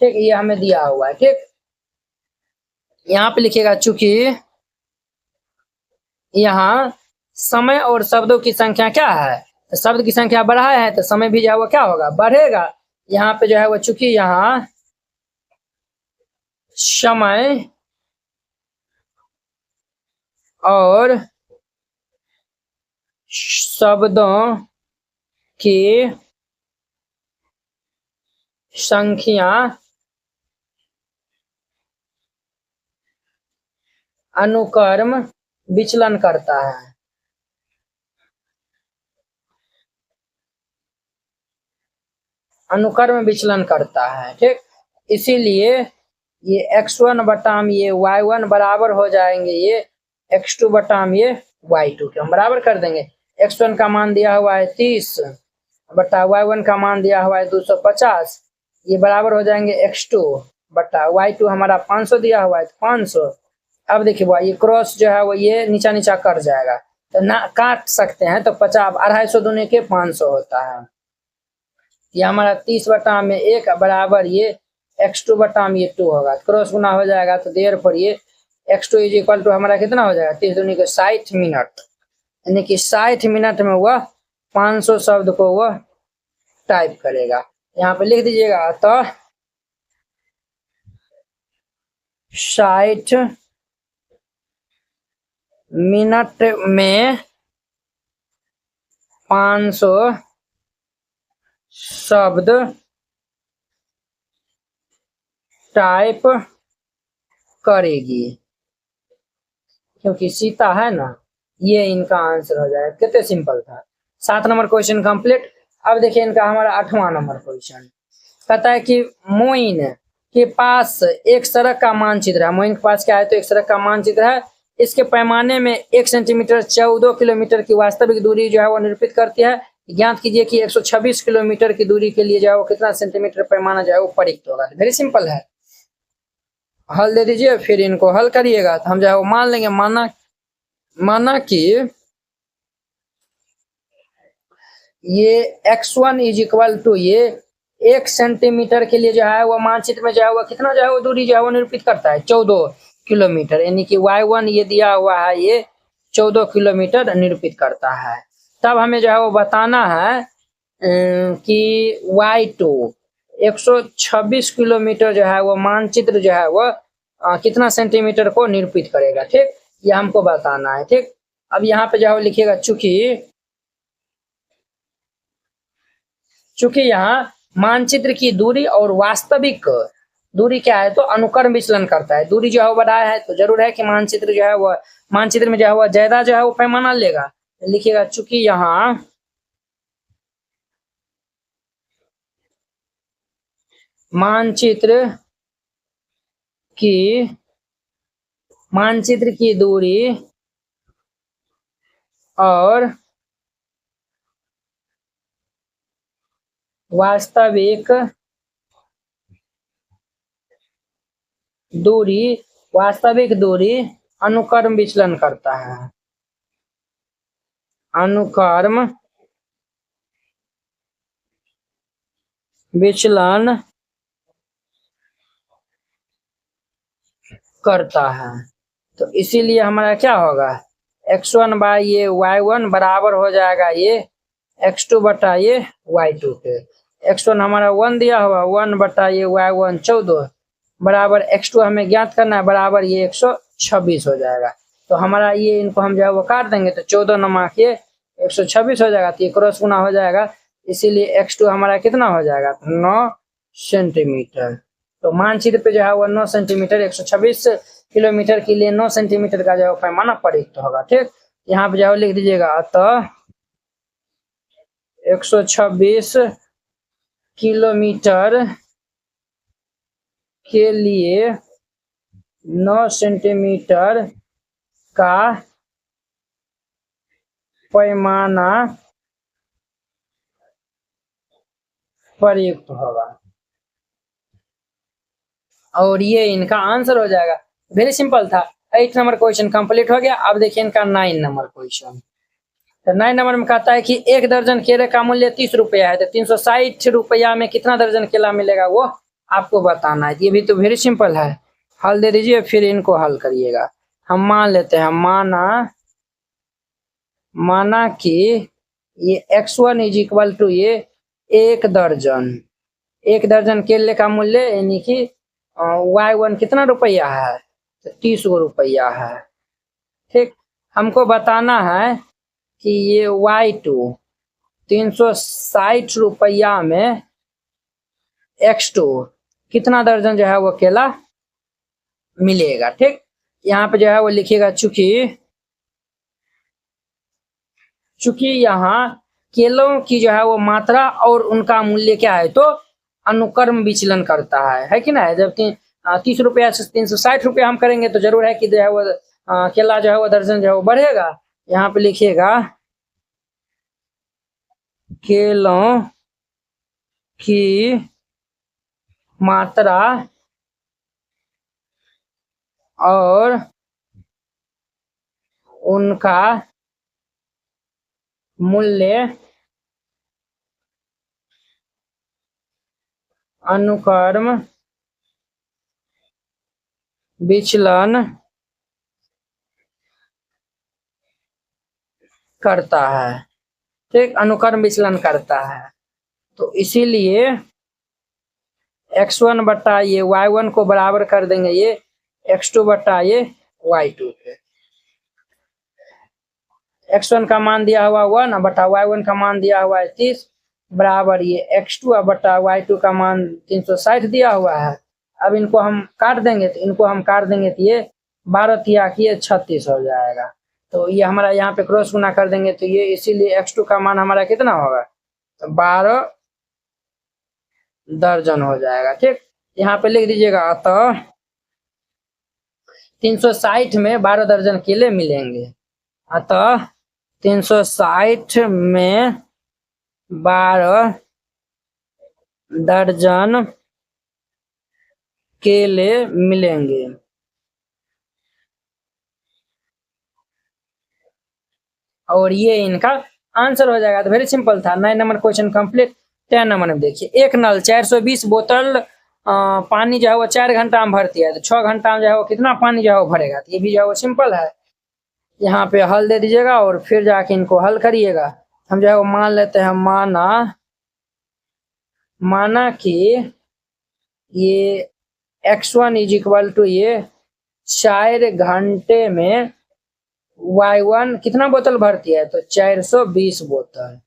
ठीक, ये हमें दिया हुआ है। ठीक, यहाँ पे लिखिएगा चूंकि यहाँ समय और शब्दों की संख्या क्या है तो शब्द की संख्या बढ़ा है तो समय भी जो है वो क्या होगा बढ़ेगा। यहाँ पे जो है वो चूंकि यहाँ समय और शब्दों की संख्या अनुक्रम विचलन करता है। अनुक्रम विचलन करता है। ठीक, इसीलिए ये x1 बटाम ये y1 बराबर हो जाएंगे ये x2 बटाम ये y2 के। हम बराबर कर देंगे। x1 का मान दिया हुआ है 30 बटा y1 का मान दिया हुआ है 250, ये बराबर हो जाएंगे x2 बटा y2 हमारा 500 दिया हुआ है 500। अब देखिए वो ये क्रॉस जो है वो ये नीचा नीचा कर जाएगा तो ना काट सकते हैं तो 50 250 दूनी के 500 होता है। ये हमारा 30 बटा में 1 बराबर ये x2 बटा में ये 2 होगा, क्रॉस गुना हो जाएगा तो देर पर ये x2 इज इक्वल टू हमारा कितना हो जाएगा 30 दूनी के 60 मिनट, यानी कि 60 मिनट में वह 500 शब्द को वह टाइप करेगा। यहाँ पे लिख दीजिएगा तो 60 मिनट में 500 शब्द टाइप करेगी, क्योंकि सीता है ना ये इनका आंसर हो जाएगा। कितने सिंपल था। 7 नंबर क्वेश्चन कंप्लीट। अब देखिए इनका हमारा 8वां नंबर क्वेश्चन कहता है कि मोइन के पास एक सड़क का मानचित्र है। मोइन के पास क्या है, तो एक सड़क का मानचित्र है। इसके पैमाने में 1 सेंटीमीटर 14 किलोमीटर की वास्तविक दूरी जो है वो निरूपित करती है। ज्ञात कीजिए कि 126 किलोमीटर की दूरी के लिए जो है वो कितना सेंटीमीटर पैमाना जो है वो प्रयुक्त होगा। वेरी सिंपल है। हल दे दीजिए, फिर इनको हल करिएगा। तो हम जो है वो मान लेंगे, माना कि ये x1 इज इक्वल टू ये 1 सेंटीमीटर के लिए जो है वो मानचित्र में जो है वो कितना जो है वो दूरी जो है वो निरूपित करता है 14 किलोमीटर, यानी कि y1 ये दिया हुआ है ये 14 किलोमीटर निरूपित करता है। तब हमें जो है वो बताना है कि y2 126 किलोमीटर जो है वो मानचित्र जो है वो कितना सेंटीमीटर को निरूपित करेगा। ठीक, ये हमको बताना है। ठीक, अब यहाँ पे जो है लिखिएगा, चूंकि यहाँ मानचित्र की दूरी और वास्तविक दूरी क्या है, तो अनुक्रम विचलन करता है। दूरी जो है वो बढ़ाया है तो जरूर है कि मानचित्र जो है वो मानचित्र में जो है वो ज्यादा जो है वो पैमाना लेगा। लिखिएगा, चूंकि यहाँ मानचित्र की दूरी और वास्तविक दूरी अनुक्रम विचलन करता है। अनुक्रम विचलन करता है। तो इसीलिए हमारा क्या होगा, x1 बाई ये y1 बराबर हो जाएगा ये x2 बटा ये y2 पे। x1 हमारा 1 दिया हुआ, 1 बटा ये y1 14 बराबर x2 हमें ज्ञात करना है, बराबर ये 126 हो जाएगा। तो हमारा ये इनको हम जो है वो काट देंगे तो 14 नमक ये 126 हो जाएगा। तो ये क्रॉस गुना हो जाएगा, इसीलिए x2 हमारा कितना हो जाएगा, 9 सेंटीमीटर। तो मानचित्र पे जो है वो 9 सेंटीमीटर 126 किलोमीटर के लिए 9 सेंटीमीटर का जो है पैमाना प्रयुक्त होगा। ठीक, यहाँ पे जो है लिख दीजिएगा, अतः 126 किलोमीटर के लिए 9 सेंटीमीटर का पैमाना प्रयुक्त होगा। और ये इनका आंसर हो जाएगा। वेरी सिंपल था। 8 नंबर क्वेश्चन कंप्लीट हो गया। अब देखिए इनका 9 नंबर क्वेश्चन। तो 9 नंबर में कहता है कि 1 दर्जन केले का मूल्य 30 रुपया है, तो 360 रुपया में कितना दर्जन केला मिलेगा वो आपको बताना है। ये भी तो वेरी सिंपल है। हल दे दीजिए, फिर इनको हल करिएगा। हम मान लेते हैं, माना कि ये x1 इज इक्वल टू ये 1 दर्जन केले का मूल्य, यानी कि y1 कितना रुपया है, तो 30 रुपया है। ठीक, हमको बताना है कि ये y2 360 रुपया में x2 कितना दर्जन जो है वो केला मिलेगा। ठीक, यहाँ पे जो है वो लिखिएगा, चूंकि यहाँ केलों की जो है वो मात्रा और उनका मूल्य क्या है, तो अनुक्रम विचलन करता है कि ना। जब 30 रुपया से 360 रुपया हम करेंगे तो जरूर है कि जो है वो केला जो है वो दर्जन जो है वो बढ़ेगा। यहाँ पे लिखिएगा, केलों की मात्रा और उनका मूल्य अनुक्रम विचलन करता है। ठीक, अनुक्रम विचलन करता है। तो इसीलिए x1 बटा ये y1 को बराबर कर देंगे ये x2 बटा ये y2 पे। x1 का मान दिया हुआ 1 बटा y1 का मान दिया हुआ है 30 बराबर ये x2 बटा y2 का मान 360 दिया हुआ है। अब इनको हम काट देंगे तो ये 12 तिया की 36 हो जाएगा। तो ये हमारा यहाँ पे क्रॉस गुना कर देंगे तो ये इसीलिए x2 का मान हमारा कितना होगा, तो 12 दर्जन हो जाएगा। ठीक, यहाँ पे लिख दीजिएगा अतः 360 में 12 दर्जन केले मिलेंगे। अतः 360 में 12 दर्जन केले मिलेंगे। और ये इनका आंसर हो जाएगा। तो वेरी सिंपल था। 9 नंबर क्वेश्चन कंप्लीट। 10 नंबर में देखिए, एक नल 420 बोतल पानी जो है वो 4 घंटा में भरती है, तो 6 घंटा में जो है वो कितना पानी जो है वो भरेगा। तो ये भी जो है वो सिंपल है। यहाँ पे हल दे दीजिएगा और फिर जाके इनको हल करिएगा। हम जो है वो मान लेते हैं, माना कि ये x1 इज इक्वल टू ये 4 घंटे में y1 कितना बोतल भरती है, तो 420 बोतल।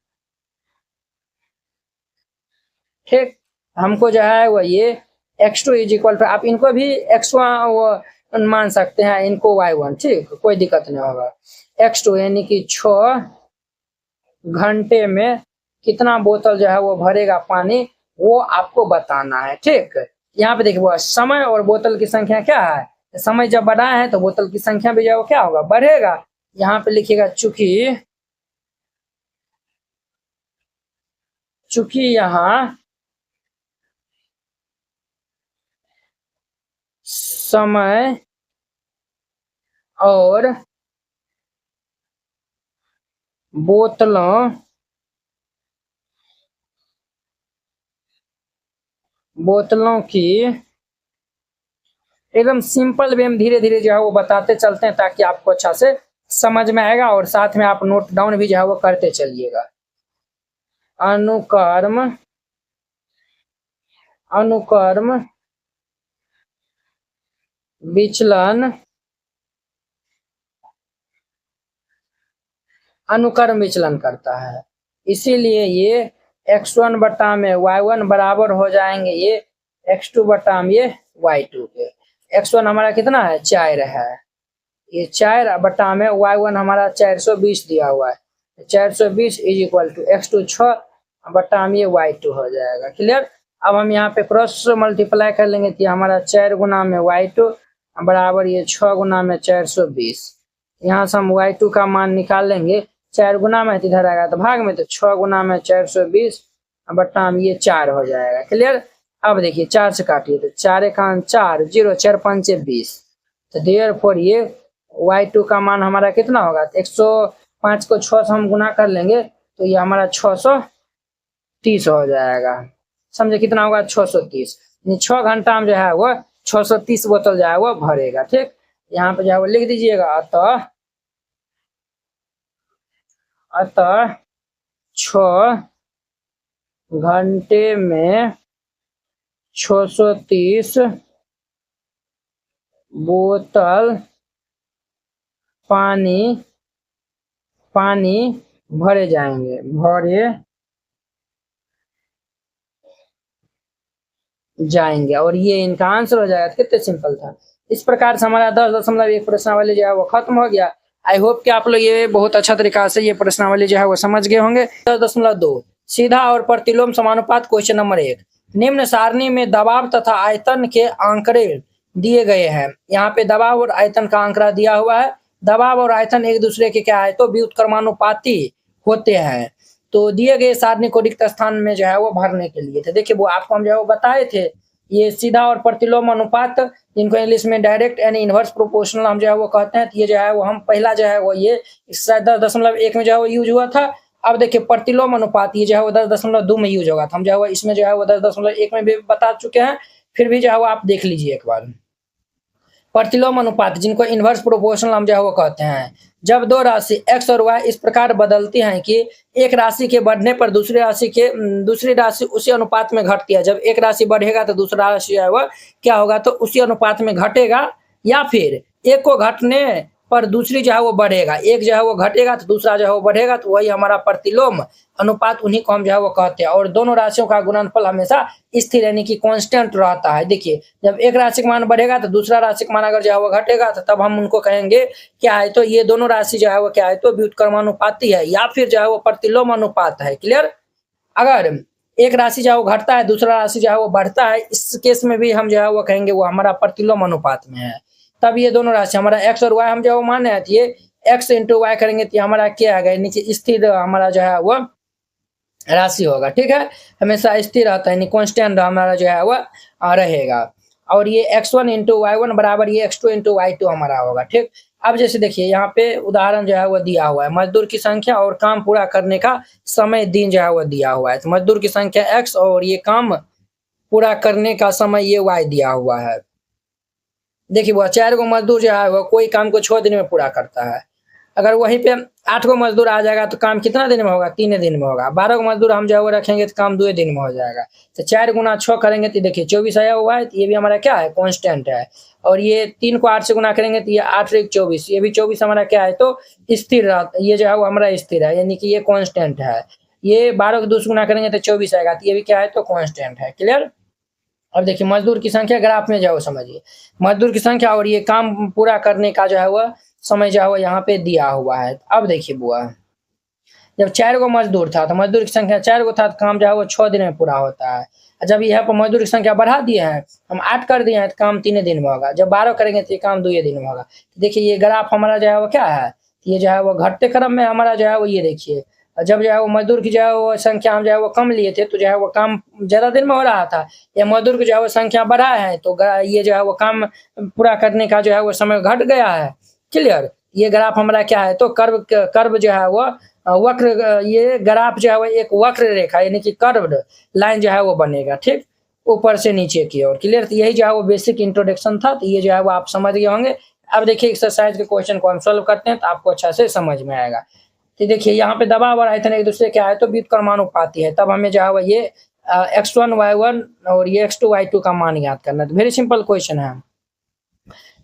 ठीक, हमको जो है वो ये x2 इज इक्वल टू, आप इनको भी x1 मान सकते हैं, इनको y1। ठीक, कोई दिक्कत नहीं होगा। x2 यानी कि 6 घंटे में कितना बोतल जो है वो भरेगा पानी, वो आपको बताना है। ठीक, यहाँ पे देखिए वो समय और बोतल की संख्या क्या है, समय जब बढ़ा है तो बोतल की संख्या भी जो है वो क्या होगा, बढ़ेगा। यहाँ पे लिखिएगा चूंकि यहाँ समय और बोतलों की एकदम सिंपल वे में धीरे धीरे जो है वो बताते चलते हैं, ताकि आपको अच्छा से समझ में आएगा और साथ में आप नोट डाउन भी जो है वो करते चलिएगा। अनुकर्म विचलन करता है, इसीलिए ये x1 बटा में y1 बराबर हो जाएंगे ये x2 बटा में ये y2 के। x1 हमारा कितना है, 4 है, ये 4 बटा में y1 हमारा 420 दिया हुआ है, 420 इज इक्वल टू x2 6 बटा में ये y2 हो जाएगा। क्लियर। अब हम यहाँ पे क्रॉस मल्टीप्लाई कर लेंगे तो हमारा 4 गुना में y2 बराबर ये 6 गुना में 420। यहाँ से हम y2 का मान निकाल लेंगे, 4 गुना में इधर आएगा तो भाग में, तो 6 गुना में 420 बट्टा में ये 4 हो जाएगा। क्लियर। अब देखिए 4 से काटिए तो 4 1 4 0 4 5 20, तो देयरफॉर ये y2 का मान हमारा कितना होगा, तो 105 को 6 से हम गुना कर लेंगे तो ये हमारा 630 हो जाएगा। समझे कितना होगा, 630। 6 घंटा में जो है वो 630 बोतल जो है वो भरेगा। ठीक, यहाँ पे जो है वो लिख दीजिएगा, अतः 6 घंटे में 630 बोतल पानी भरे जाएंगे। और ये इनका आंसर हो जाएगा। कितने सिंपल था। इस प्रकार से हमारा 10.1 प्रश्नावली जो है वो खत्म हो गया। आई होप कि आप लोग ये बहुत अच्छा तरीका से ये प्रश्नावली जो है वो समझ गए होंगे। 10.2 सीधा और प्रतिलोम समानुपात क्वेश्चन नंबर 1। निम्न सारणी में दबाव तथा आयतन के आंकड़े दिए गए हैं। यहाँ पे दबाव और आयतन का आंकड़ा दिया हुआ है। दबाव और आयतन एक दूसरे के क्या है, तो व्युत्क्रमानुपाती होते हैं। तो दिए गए सारणी को रिक्त स्थान में जो है वो भरने के लिए, तो देखिए वो आपको हम जो है वो बताए थे, ये सीधा और प्रतिलोम अनुपात, जिनको इंग्लिश में डायरेक्ट यानी इनवर्स प्रोपोर्शनल हम जो है वो कहते हैं। तो ये जो है वो हम पहला जो है वो ये 10.1 में जो है वो यूज हुआ था। अब देखिए प्रतिलोम अनुपात ये जो है वो 10.2 में यूज होगा। तो हम जो है वो इसमें जो है वो 10.1 में भी बता चुके हैं, फिर भी जो है वो आप देख लीजिए एक बार। प्रतिलोम अनुपात, जिनको इनवर्स प्रोपोर्शनल हम जो है वो कहते हैं, जब दो राशि x और y इस प्रकार बदलती हैं कि एक राशि के बढ़ने पर दूसरी राशि उसी अनुपात में घटती है। जब एक राशि बढ़ेगा तो दूसरा राशि जो है वह क्या होगा, तो उसी अनुपात में घटेगा, या फिर एक को घटने पर दूसरी जो है वो बढ़ेगा, एक जो है वो घटेगा तो दूसरा जो है वो बढ़ेगा, तो वही हमारा प्रतिलोम अनुपात, उन्हीं को हम जो है वो कहते हैं। और दोनों राशियों का गुणनफल हमेशा स्थिर यानी कि कांस्टेंट रहता है। देखिए जब एक राशि का मान बढ़ेगा तो दूसरा राशि का मान अगर जो है वो घटेगा तो तब हम उनको कहेंगे क्या है, तो ये दोनों राशि जो है वो क्या है, तो व्युत्क्रमानुपाती है या फिर जो है वो प्रतिलोम अनुपात है। क्लियर। अगर एक राशि जो है वो घटता है, दूसरा राशि जो है वो बढ़ता है, इस केस में भी हम जो है वो कहेंगे वो हमारा प्रतिलोम अनुपात में है। तब ये दोनों राशि हमारा एक्स और वाई हम जो माने हैं, तो ये एक्स इंटू वाई करेंगे तो हमारा क्या आएगा, नीचे स्थिर हमारा जो है वो राशि होगा। ठीक है, हमेशा स्थिर रहता है, कांस्टेंट हमारा जो है वह रहेगा। और ये x1 इंटू वाई वन बराबर ये x2 इंटू वाई टू हमारा होगा। ठीक। अब जैसे देखिए यहाँ पे उदाहरण जो है वो दिया हुआ है, मजदूर की संख्या और काम पूरा करने का समय दिन जो है वो दिया हुआ है। तो मजदूर की संख्या x और ये काम पूरा करने का समय ये y दिया हुआ है। देखिए वो 4 गो मजदूर जो है वो कोई काम को 6 दिन में पूरा करता है। अगर वहीं पे 8 गो मजदूर आ जाएगा तो काम कितना दिन में होगा, 3 दिन में होगा। 12 गो मजदूर हम जो है वो रखेंगे तो काम 2 दिन में हो जाएगा। तो 4 गुना 6 करेंगे तो देखिए 24 आया हुआ है, तो ये भी हमारा क्या है, कांस्टेंट है। और ये 3 को 8 से गुना करेंगे तो ये 8 एक 24, ये भी 24 हमारा क्या है, तो स्थिर, ये जो है वो हमारा स्थिर है, यानी कि ये कांस्टेंट है। ये 12 को 2 से गुना करेंगे तो 24 आएगा, तो ये भी क्या है, तो कांस्टेंट है। क्लियर। अब देखिए मजदूर की संख्या ग्राफ में जाओ समझिए, मजदूर की संख्या और ये काम पूरा करने का जो है वह समय जो है वो यहाँ पे दिया हुआ है। अब देखिए बुआ, जब 4 गो मजदूर था तो मजदूर की संख्या 4 गो था तो काम जो है वो 6 दिन में पूरा होता है। जब यहाँ पर मजदूर की संख्या बढ़ा दिए हैं, हम 8 कर दिए हैं तो काम 3 दिन में होगा। जब 12 करेंगे तो ये काम 2 दिन में होगा। तो देखिए ये ग्राफ हमारा जो है वो क्या है, ये जो है वो घटते क्रम में हमारा जो है वो, ये देखिए जब जो है वो मजदूर की जो है वो संख्या हम जो है वो कम लिए थे तो जो है वो काम ज्यादा दिन में हो रहा था। ये मजदूर की जो है वो संख्या बढ़ा है तो ये जो है वो काम पूरा करने का जो है वो समय घट गया है। क्लियर। ये ग्राफ हमारा क्या है, तो कर्व जो है वो वक्र, ये ग्राफ जो है वो एक वक्र रेखा यानी कि कर्व्ड लाइन जो है वो बनेगा। ठीक, ऊपर से नीचे की ओर। क्लियर। तो यही जो है वो बेसिक इंट्रोडक्शन था, तो ये जो है वो आप समझ गए होंगे। अब देखिए एक्सरसाइज के क्वेश्चन को हम सॉल्व करते हैं तो आपको अच्छा से समझ में आएगा। तो देखिए यहाँ पे दबाव और आयतन एक दूसरे के आए तो व्युत्क्रमानुपाती है, तब हमें जो है वो ये x1 y1 और ये x2 y2 का मान याद करना है। तो वेरी सिंपल क्वेश्चन है,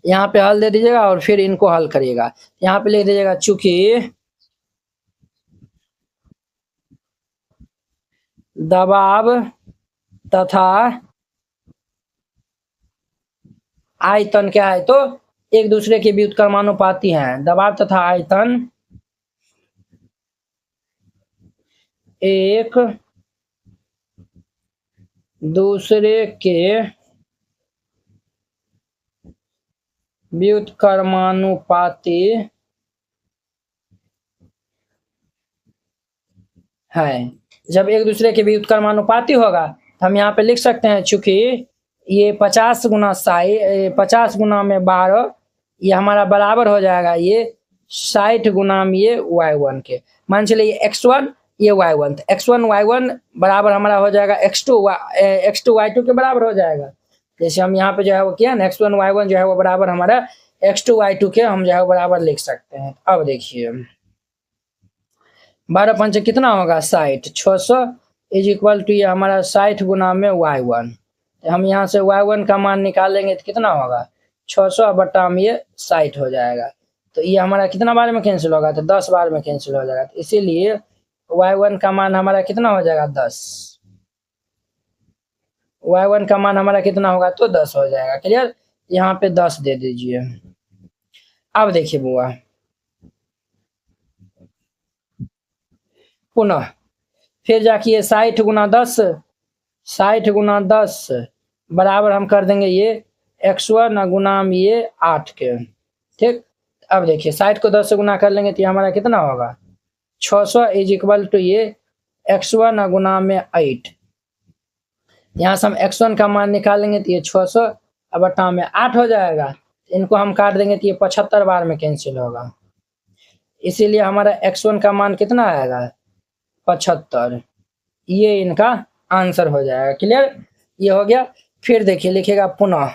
यहाँ पे हल दे दीजिएगा और फिर इनको हल करिएगा। यहाँ पे लिख दीजिएगा चूंकि दबाव तथा आयतन क्या है, तो एक दूसरे के व्युत्क्रमानुपाती हैं। दबाव तथा आयतन एक दूसरे के व्युत्क्रमानुपाती है। जब एक दूसरे के व्युत्क्रमानुपाती होगा तो हम यहाँ पे लिख सकते हैं चूंकि ये 50 गुना 50 गुना में 12 ये हमारा बराबर हो जाएगा ये 60 गुना में ये y1 के। मान चलिए ये x1 ये y1, तो x1 y1 बराबर हमारा हो जाएगा x2 y2 के बराबर हो जाएगा। जैसे हम यहाँ पे जो है वो किया ना, x1 y1 जो है वो बराबर हमारा x2 y2 के हम जो है बराबर लिख सकते हैं। अब देखिए 12 पंच कितना होगा 60, 600 इज इक्वल टू ये हमारा 60 गुना में y1। हम यहाँ से y1 का मान निकालेंगे तो कितना होगा 600 बटा में ये 60 हो जाएगा। तो ये हमारा कितना बार में कैंसिल होगा, तो 10 बार में कैंसिल हो जाएगा। तो इसीलिए y1 का मान हमारा कितना हो जाएगा 10, y1 का मान हमारा कितना होगा, तो 10 हो जाएगा। क्लियर। यहाँ पे 10 दे दीजिए। अब देखिए बुआ पुनः फिर जाके 60 गुना 10, 60 गुना 10 बराबर हम कर देंगे ये x1 गुना में ये 8 के। ठीक। अब देखिए 60 को 10 से गुना कर लेंगे तो ये हमारा कितना होगा 600 इज इक्वल टू ये x1 गुना में 8। यहाँ से हम x1 का मान निकालेंगे तो ये 600 बटा में 8 हो जाएगा। इनको हम काट देंगे तो ये 75 बार में कैंसिल होगा। इसीलिए हमारा x1 का मान कितना आएगा 75, ये इनका आंसर हो जाएगा। क्लियर। ये हो गया। फिर देखिए लिखेगा पुनः,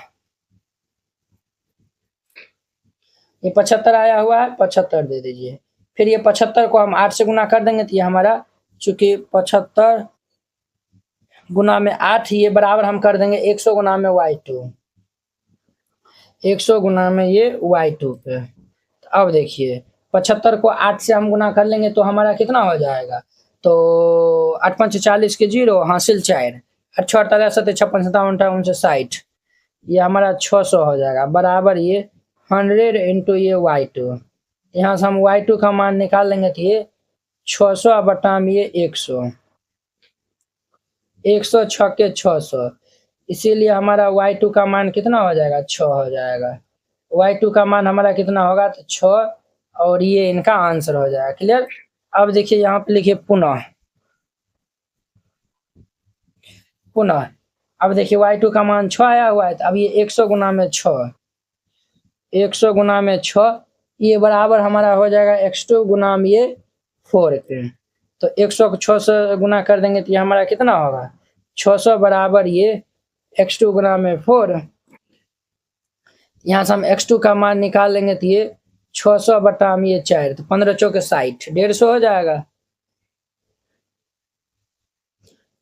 ये 75 आया हुआ है, 75 दे दीजिए। फिर ये 75 को हम 8 से गुना कर देंगे तो ये हमारा चूंकि 75 गुना में 8 ये बराबर हम कर देंगे 100 गुना में y2, 100 गुना में ये y2 पे। अब देखिए 75 को 8 से हम गुना कर लेंगे तो हमारा कितना हो जाएगा, तो 8 5 40 के 0 हासिल 4 8 6 18 7 56 57 58 60, ये हमारा 600 हो जाएगा बराबर ये 100 इंटू ये y2। यहाँ से हम y2 का मान निकाल लेंगे तो ये 600 बटा में ये 100 100 6 600, इसीलिए हमारा y2 का मान कितना हो जाएगा 6 हो जाएगा। y2 का मान हमारा कितना होगा तो 6, और ये इनका आंसर हो जाएगा। क्लियर। अब देखिए यहाँ पे लिखिए पुनः, पुनः अब देखिए y2 का मान 6 आया हुआ है, तो अब ये 100 गुना में 6, 100 गुना में 6 ये बराबर हमारा हो जाएगा x2 गुना में ये 4 के। तो 100 को 6 से गुना कर देंगे तो ये हमारा कितना होगा 600 बराबर ये x2 गुना में 4। यहाँ से हम x2 का मान निकाल लेंगे तो ये 600 बटा में ये 4, तो 15 चौके 60 150 हो जाएगा।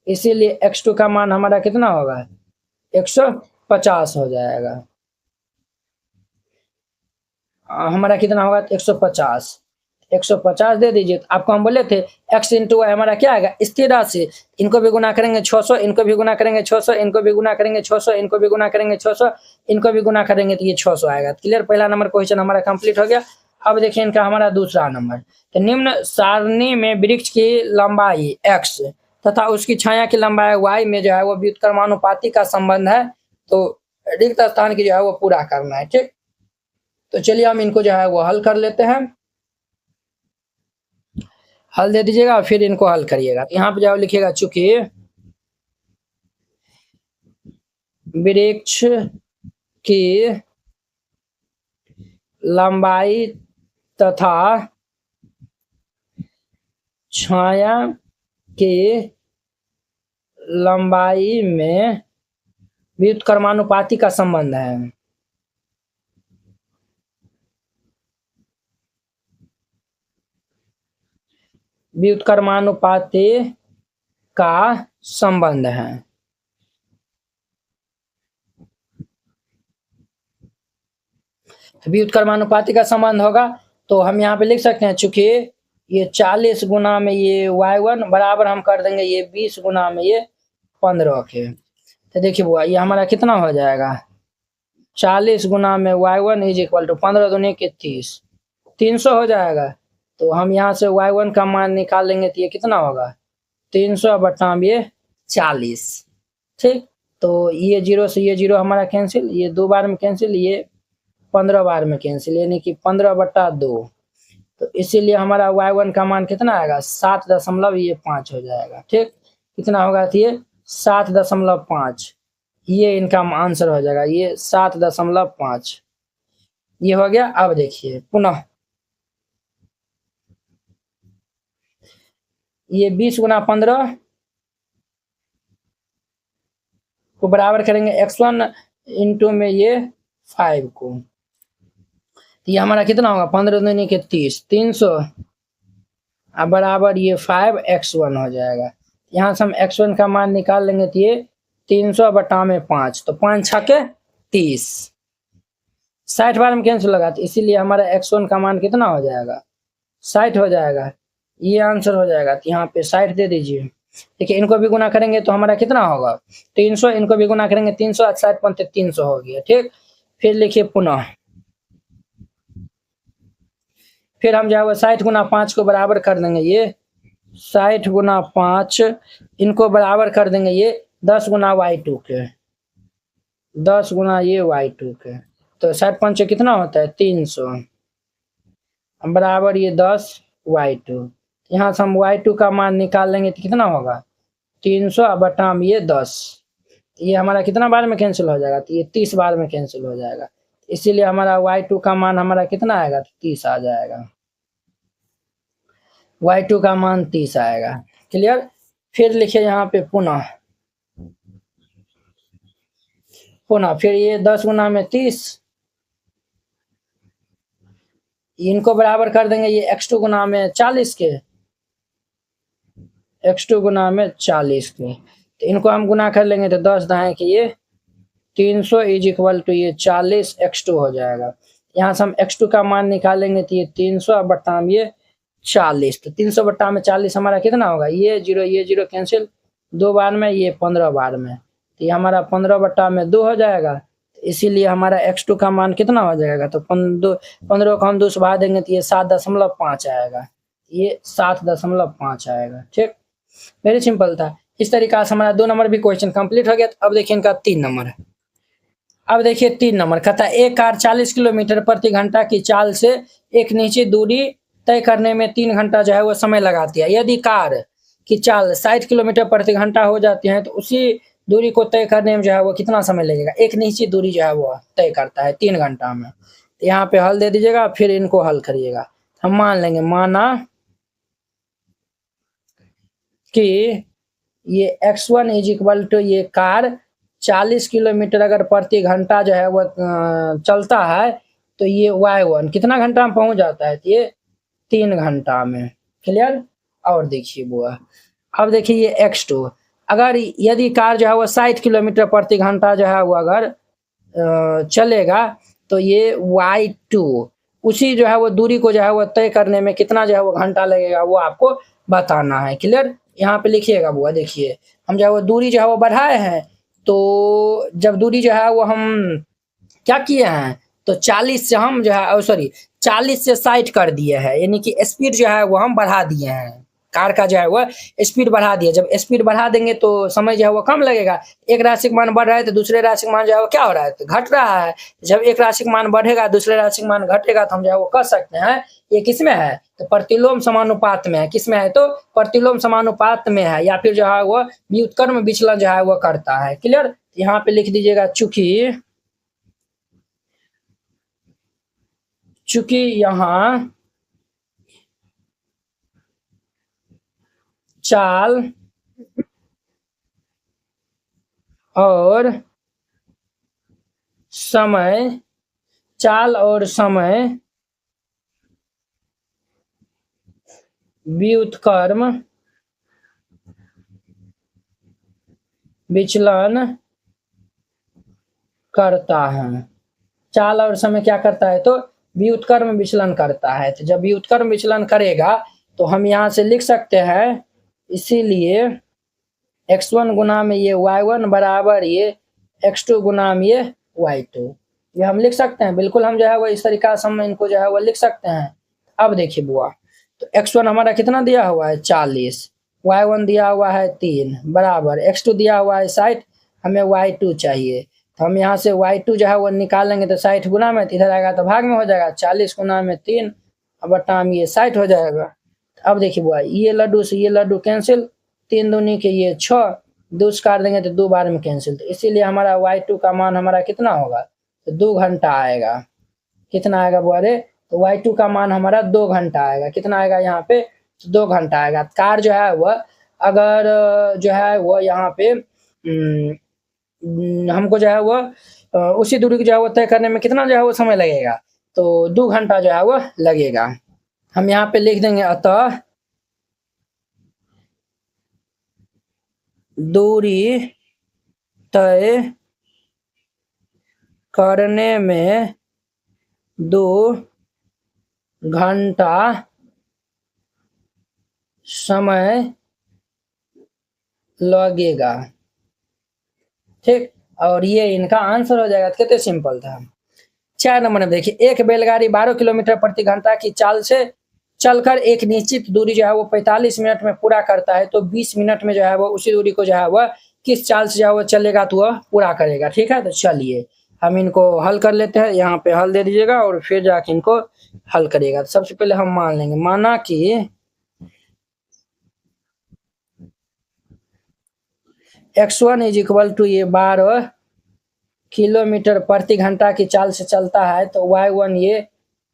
इसीलिए x2 का मान हमारा कितना होगा 150 हो जाएगा। हमारा कितना होगा 150, 150 दे दीजिए। तो आपको हम बोले थे x इंटू वाई हमारा क्या आएगा स्थिर राशि, इनको भी गुना करेंगे 600, इनको भी गुना करेंगे 600, इनको भी गुना करेंगे 600, इनको भी गुना करेंगे 600, इनको भी गुना करेंगे तो ये 600 आएगा। क्लियर। पहला नंबर क्वेश्चन हमारा कंप्लीट हो गया। अब देखिए इनका हमारा दूसरा नंबर, तो निम्न सारणी में वृक्ष की लंबाई x तथा उसकी छाया की लंबाई y में जो है वो व्युत्क्रमानुपाती का संबंध है, तो रिक्त स्थान की जो है वो पूरा करना है। ठीक, तो चलिए हम इनको जो है वो हल कर लेते हैं। हल दे दीजिएगा फिर इनको हल करिएगा। यहाँ पे जो लिखिएगा चूंकि वृक्ष की लंबाई तथा छाया की लंबाई में व्युत्क्रमानुपाती का संबंध है। व्युत्क्रमानुपाती का संबंध है। व्युत्क्रमानुपाती का संबंध होगा तो हम यहाँ पे लिख सकते हैं चूंकि ये 40 गुना में ये y1 बराबर हम कर देंगे ये 20 गुना में ये 15 के। तो देखिए बुआ ये हमारा कितना हो जाएगा 40 गुना में y1 इज इक्वल टू 15 दूनी के 30, 300 हो जाएगा। तो हम यहाँ से y1 का मान निकाल लेंगे तो ये कितना होगा 300 बटा ये 40। ठीक, तो ये 0 से ये 0 हमारा कैंसिल, ये 2 बार में कैंसिल, ये 15 बार में कैंसिल, यानी कि 15 बटा 2। तो इसीलिए हमारा y1 का मान कितना आएगा 7.5 हो जाएगा। ठीक, कितना होगा तो ये 7.5, ये इनका आंसर हो जाएगा, ये 7.5 ये हो गया। अब देखिए पुनः ये 20 गुना 15 को बराबर करेंगे x1 इंटू में ये 5 को, तो ये हमारा कितना होगा 15 दूनी के 30, 300 अब बराबर ये 5x1 हो जाएगा। यहाँ से हम x1 का मान निकाल लेंगे तो ये 300 बटा में 5, तो 5 छके 30, 60 बार में कैंसिल लगा, तो इसीलिए हमारा x1 का मान कितना हो जाएगा 60 हो जाएगा, ये आंसर हो जाएगा। तो यहाँ पे 60 दे दीजिए। देखिए इनको भी गुना करेंगे तो हमारा कितना होगा 300, इनको भी गुना करेंगे 300, 60 पंते 300 हो गया। ठीक, फिर लिखिए पुनः, फिर हम जो है 60 गुना 5 को बराबर कर देंगे ये 60 गुना 5, इनको बराबर कर देंगे ये 10 गुना y2 के, 10 गुना ये y2 के, तो 60 पंचे कितना होता है 300 बराबर ये 10 y2। यहाँ से हम y2 का मान निकाल लेंगे तो कितना होगा 300 बटा में ये 10, ये हमारा कितना बार में कैंसिल हो जाएगा तो ये 30 बार में कैंसिल हो जाएगा। इसीलिए हमारा y2 का मान हमारा कितना आएगा 30 आ जाएगा, y2 का मान 30 आएगा। क्लियर। फिर लिखिए यहाँ पे पुनः, पुनः फिर ये 10 गुना में 30, इनको बराबर कर देंगे ये x2 गुना में 40 के, x2 गुना में 40 के, तो इनको हम गुना कर लेंगे तो 10 दाएं कि ये 300 इज इक्वल टू ये 40 x2 हो जाएगा। यहाँ से हम x2 का मान निकालेंगे तो ये 300 बट्टा में ये 40, तो 300 बट्टा में 40 हमारा कितना होगा, ये जीरो कैंसिल, 2 बार में, ये 15 बार में, तो ये हमारा 15 बट्टा में 2 हो जाएगा। इसीलिए हमारा x2 का मान कितना हो जाएगा, तो 15 को हम 2 से भाग देंगे तो ये 7.5 आएगा, ये 7.5 आएगा। ठीक, वेरी सिंपल था। इस तरीका से हमारा 2 नंबर भी क्वेश्चन कंप्लीट हो गया। अब देखिए इनका 3 नंबर है। अब देखिए 3 नंबर कहता है एक कार 40 किलोमीटर प्रति घंटा की चाल से एक निश्चित दूरी तय करने में 3 घंटा जो है वो समय लगाती है। यदि कार की चाल 60 किलोमीटर प्रति घंटा हो जाती है तो उसी दूरी को तय करने में जो है वो कितना समय लगेगा। एक निश्चित दूरी जो है वो तय करता है 3 घंटा में। तो यहाँ पे हल दे दीजिएगा, फिर इनको हल करिएगा। हम मान लेंगे, माना कि ये x1 इज इक्वल टू ये कार 40 किलोमीटर अगर प्रति घंटा जो है वो चलता है तो ये y1 कितना घंटा में पहुंच जाता है, तो ये 3 घंटा में। क्लियर। और देखिए वो अब देखिए ये x2, अगर यदि कार जो है वो 60 किलोमीटर प्रति घंटा जो है वो अगर चलेगा तो ये y2 उसी जो है वो दूरी को जो है वो तय करने में कितना जो है वो घंटा लगेगा वो आपको बताना है। क्लियर। यहाँ पे लिखिएगा बुआ, देखिए हम जो है वो दूरी जो है वो बढ़ाए हैं, तो जब दूरी जो है वो हम क्या किए हैं, तो 40 से हम जो है 40 से 60 कर दिए हैं, यानी कि स्पीड जो है वो हम बढ़ा दिए हैं। कार का जो है वो स्पीड बढ़ा दिया। जब स्पीड बढ़ा देंगे तो समय जो है वो कम लगेगा। एक राशि का मान बढ़ रहा है तो दूसरे राशि का मान जो है वो क्या हो रहा है, तो घट रहा है। जब एक राशि का मान बढ़ेगा दूसरे राशि का मान घटेगा तो हम जो है वो कह सकते हैं ये किसमें है, तो प्रतिलोम समानुपात में है। किसमें है, तो प्रतिलोम समानुपात में है, या फिर जो है वो व्युत्क्रम विचलन जो है वो करता है। क्लियर। यहाँ पे लिख दीजिएगा, चूंकि यहाँ चाल और समय व्युत्क्रम विचलन करता है। चाल और समय क्या करता है, तो व्युत्क्रम विचलन करता है। तो जब व्युत्क्रम विचलन करेगा तो हम यहाँ से लिख सकते हैं, इसीलिए x1 गुना में ये y1 बराबर ये x2 गुना में ये y2, ये हम लिख सकते हैं। बिल्कुल हम जो है वो इस तरीका से हम इनको जो है वो लिख सकते हैं। अब देखिए बुआ, तो x1 हमारा कितना दिया हुआ है 40, y1 दिया हुआ है 3 बराबर x2 दिया हुआ है 60, हमें y2 चाहिए। तो हम यहाँ से y2 जो है वो निकालेंगे तो 60 गुना में, इधर आएगा तो भाग में हो जाएगा, 40 गुना में 3 बटा में ये 60 हो जाएगा। अब देखिए बुआ, ये लड्डू से ये लड्डू कैंसिल, 3 दूनी के ये 6, 2 से काट देंगे तो 2 बार में कैंसिल। तो इसीलिए हमारा y2 का मान हमारा कितना होगा, तो 2 घंटा आएगा। कितना आएगा बुआ रे, तो y2 का मान हमारा 2 घंटा आएगा। कितना आएगा यहाँ पे, तो 2 घंटा आएगा। कार जो है वह अगर जो है वो यहाँ पे हमको जो है वो उसी दूरी को जो है वो तय करने में कितना जो है वो समय लगेगा, तो 2 घंटा जो है वो लगेगा। हम यहाँ पे लिख देंगे, अतः दूरी तय करने में 2 घंटा समय लगेगा। ठीक, और ये इनका आंसर हो जाएगा। कितने सिंपल था। 4 नंबर में देखिए, एक बैलगाड़ी 12 किलोमीटर प्रति घंटा की चाल से चलकर एक निश्चित दूरी जो है वो 45 मिनट में पूरा करता है, तो 20 मिनट में जो है वो उसी दूरी को जो है वह किस चाल से जो है वो चलेगा तो वह पूरा करेगा। ठीक है, तो चलिए हम इनको हल कर लेते हैं। यहाँ पे हल दे दीजिएगा और फिर जाके इनको हल करिएगा। तो सबसे पहले हम मान लेंगे, माना कि x1 इज इक्वल टू ये 12 किलोमीटर प्रति घंटा की चाल से चलता है, तो y1 ये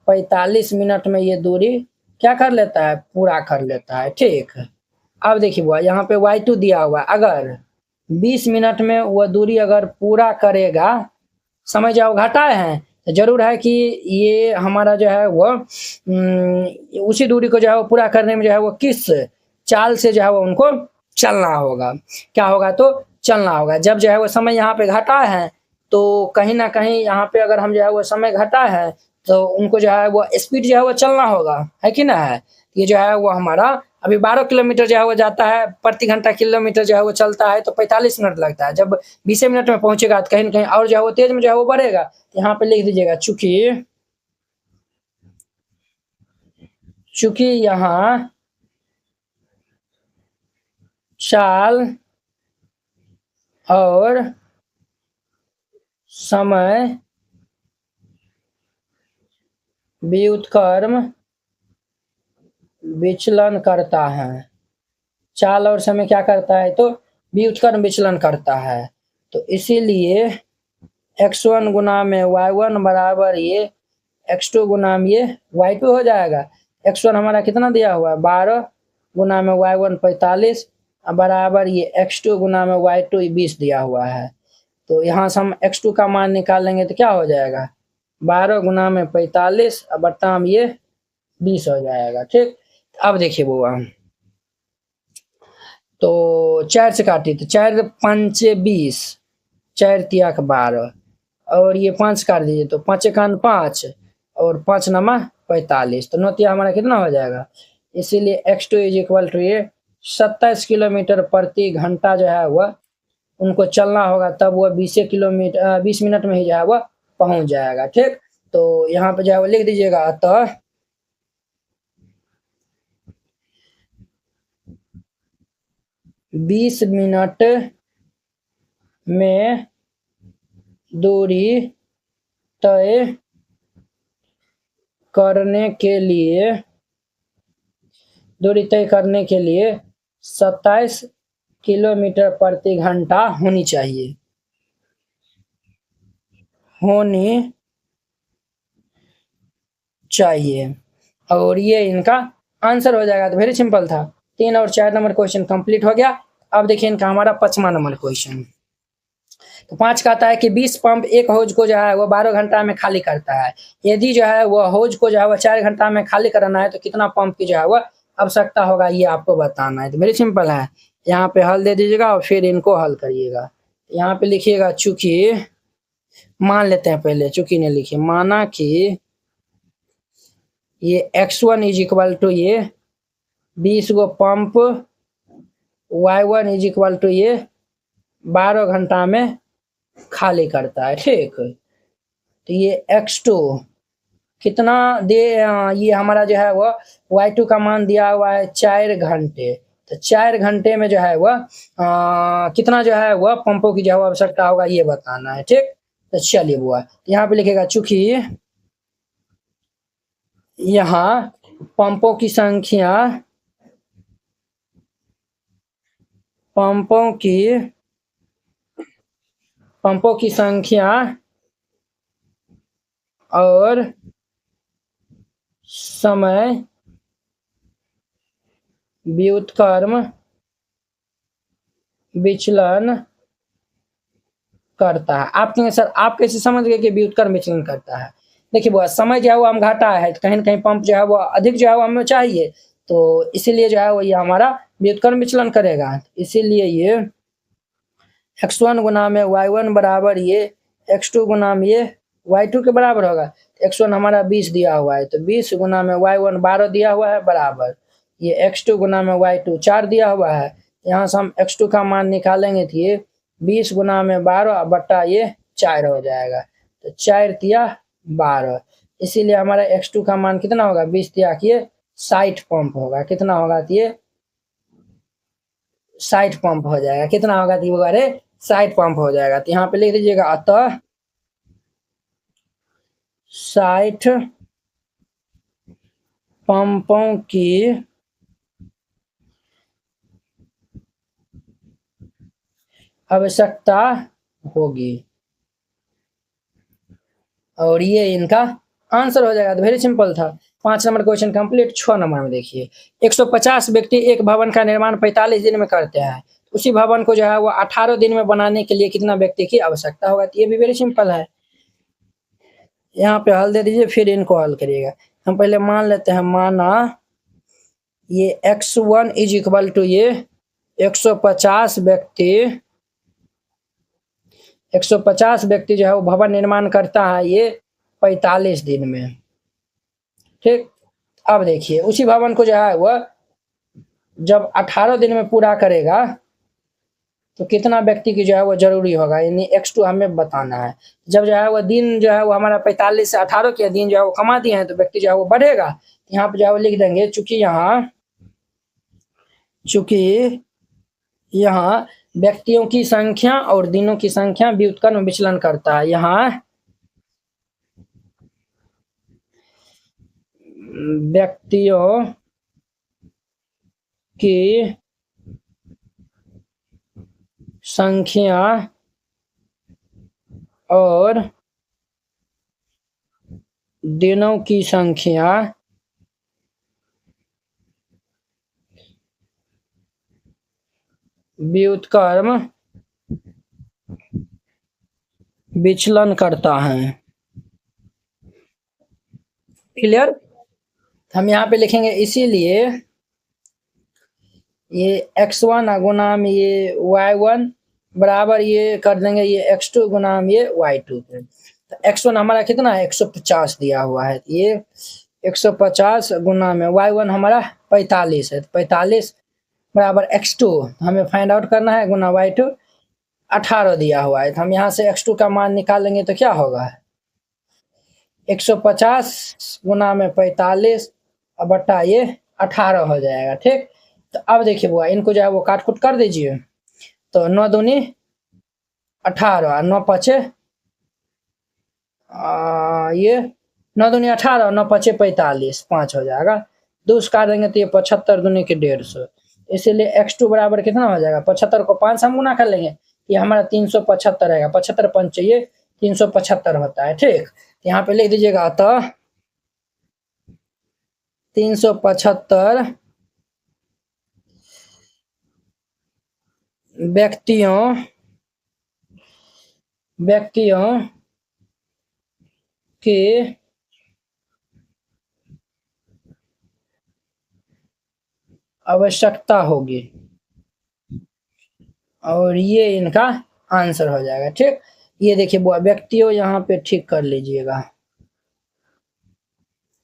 45 मिनट में ये दूरी क्या कर लेता है, पूरा कर लेता है। ठीक, अब देखिए बुआ, यहाँ पे y2 दिया हुआ है, अगर 20 मिनट में वह दूरी अगर पूरा करेगा, समझ जाओ घटाए हैं, तो जरूर है कि ये हमारा जो है वो उसी दूरी को जो है वो पूरा करने में जो है वो किस चाल से जो है वो उनको चलना होगा। क्या होगा, तो चलना होगा। जब जो है वो समय यहाँ पे घटा है तो कहीं ना कहीं यहाँ पे अगर हम जो है वो समय घटा है तो उनको जो है वो स्पीड जो है वो चलना होगा, है कि ना है। ये जो है वो हमारा अभी 12 किलोमीटर जो है वो जाता है प्रति घंटा, किलोमीटर जो है वो चलता है तो 45 मिनट लगता है। जब 20 मिनट में पहुंचेगा तो कहीं ना कहीं और जो है वो तेज में जो है वो बढ़ेगा। यहाँ पे लिख दीजिएगा चूंकि यहाँ चाल और समय व्युत्क्रम विचलन करता है। चाल और समय क्या करता है तो व्युत्क्रम विचलन करता है। तो इसीलिए x1 गुना में y1 बराबर ये x2 गुना में ये y2 हो जाएगा। x1 हमारा कितना दिया हुआ है 12 गुना में y1 45 बराबर ये x2 गुना में y2 20 दिया हुआ है। तो यहाँ से हम x2 का मान निकालेंगे तो क्या हो जाएगा 12 गुना में 45 बट्टा में ये 20 हो जाएगा। ठीक, अब देखिए बुआ, तो 4 से काटी तो 4 5 20, 4 तियाक 12 और ये 5 काट दीजिए तो 5 एकान 5 और 5 नमा 45, तो 9 तिया हमारा कितना हो जाएगा। इसीलिए x2 इज इक्वल टू ये 27 किलोमीटर प्रति घंटा जो है वह उनको चलना होगा, तब वह 20 मिनट में ही जो है वह पहुंच जाएगा। ठीक, तो यहाँ पे जो है वो लिख दीजिएगा अतः 20 मिनट में दूरी तय करने के लिए 27 किलोमीटर प्रति घंटा होनी चाहिए। और ये इनका आंसर हो जाएगा। तो वेरी सिंपल था। 3 और 4 नंबर क्वेश्चन कंप्लीट हो गया। अब देखिए इनका हमारा 5वां नंबर क्वेश्चन। तो 5 कहता है कि 20 पंप एक हौज को जो है वो 12 घंटा में खाली करता है। यदि जो है वो हौज को जो है वो 4 घंटा में खाली कराना है तो कितना पंप की जो है वो आवश्यकता होगा, ये आपको बताना है। तो वेरी सिंपल है, यहाँ पे हल दे दीजिएगा और फिर इनको हल करिएगा। यहाँ पे लिखिएगा चूंकि, मान लेते हैं पहले, चूंकि नहीं लिखिए, माना कि ये x1 इज इक्वल टू ये 20 गो pump, y1 is equal to ये 12 घंटा में खाली करता है। ठीक, तो ये x2 कितना दे, ये हमारा जो है वो y2 का मान दिया हुआ है 4 घंटे। तो 4 घंटे में जो है वह कितना जो है वह पंपों की जो है आवश्यकता होगा, ये बताना है। ठीक, तो चलिए बुआ, यहाँ पे लिखेगा चूंकि यहाँ पंपों की संख्या और समय व्युत्क्रम विचलन करता है। आपके सर आप कैसे समझ गए कि व्युत्क्रम विचलन करता है। देखिए बुआ, समय जो है वो हम घाटा है, कहीं ना कहीं पंप जो है वो अधिक जो है वो हमें चाहिए, तो इसीलिए जो है वो ये हमारा व्युत्क्रम विचलन करेगा। इसीलिए ये x1 गुना में y1 बराबर ये x2 गुना में ये y2 के बराबर होगा। x1 हमारा 20 दिया हुआ है, तो 20 गुना में y1 12 दिया हुआ है बराबर ये x2 गुना में y2 4 दिया हुआ है। यहाँ से हम x2 का मान निकालेंगे तो ये 20 गुना में 12 बट्टा ये 4 हो जाएगा। तो 4 तिया 12, इसीलिए हमारा x2 का मान कितना होगा 20 तिया कि 60 पंप होगा। कितना होगा तो ये 60 पंप हो जाएगा। कितना होगा तो अरे 60 पंप हो जाएगा। तो यहाँ पे लिख दीजिएगा अतः 60 पंपों की आवश्यकता होगी। और ये इनका आंसर हो जाएगा। तो वेरी सिंपल था। 5 नंबर क्वेश्चन कंप्लीट। 6 नंबर में देखिए, 150 व्यक्ति एक भवन का निर्माण 45 दिन में करते हैं। उसी भवन को जो है वो 18 दिन में बनाने के लिए कितना व्यक्ति की आवश्यकता होगा। तो ये भी वेरी सिंपल है। यहाँ पे हल दे दीजिए, फिर इनको हल करिएगा। हम पहले मान लेते हैं, माना ये x1 इज इक्वल टू ये 150 व्यक्ति 150 व्यक्ति जो है वो भवन निर्माण करता है ये 45 दिन में। ठीक, अब देखिए उसी भवन को जो है वह जब 18 दिन में पूरा करेगा तो कितना व्यक्ति की जो है वो जरूरी होगा, यानी x2 हमें बताना है। जब जो है वो दिन जो है वो हमारा 45 से 18 के दिन जो है वो कमा दिए हैं तो व्यक्ति जो है वो बढ़ेगा। यहाँ पे जो है वो लिख देंगे चूंकि यहाँ व्यक्तियों की संख्या और दिनों की संख्या व्युत्क्रम विचलन करता है। यहाँ व्यक्तियों की संख्या और दिनों की संख्या व्युत्क्रम विचलन करता है। क्लियर? हम यहाँ पे लिखेंगे इसीलिए ये x1 गुनाम ये y1 बराबर ये कर देंगे ये x2 गुनाम ये y2। तो x1 हमारा कितना है 150 दिया हुआ है, ये 150 गुना में y1 हमारा 45 है, 45 बराबर x2 हमें फाइंड आउट करना है गुना y2 18 दिया हुआ है। तो हम यहाँ से x2 का मान निकालेंगे तो क्या होगा 150 गुना में 45 बट्टा ये 18 हो जाएगा। ठीक, तो अब देखिए बुआ इनको जो है वो काट कुट कर दीजिए। तो 9 दूनी 18, 9 पचे ये 9 दूनी 18, 9 पचे 45, 5 हो जाएगा। 2 काट देंगे तो ये 75 दूनी के 150, इसीलिए x2 बराबर कितना हो जाएगा 75 को 5 हम गुना कर लेंगे, ये हमारा 375 रहेगा। 75 पंच ये 375 होता है। ठीक, यहाँ पे लिख दीजिएगा अतः 375 व्यक्तियों की आवश्यकता होगी और ये इनका आंसर हो जाएगा। ठीक, ये देखिए बुआ व्यक्तियों यहाँ पे ठीक कर लीजिएगा।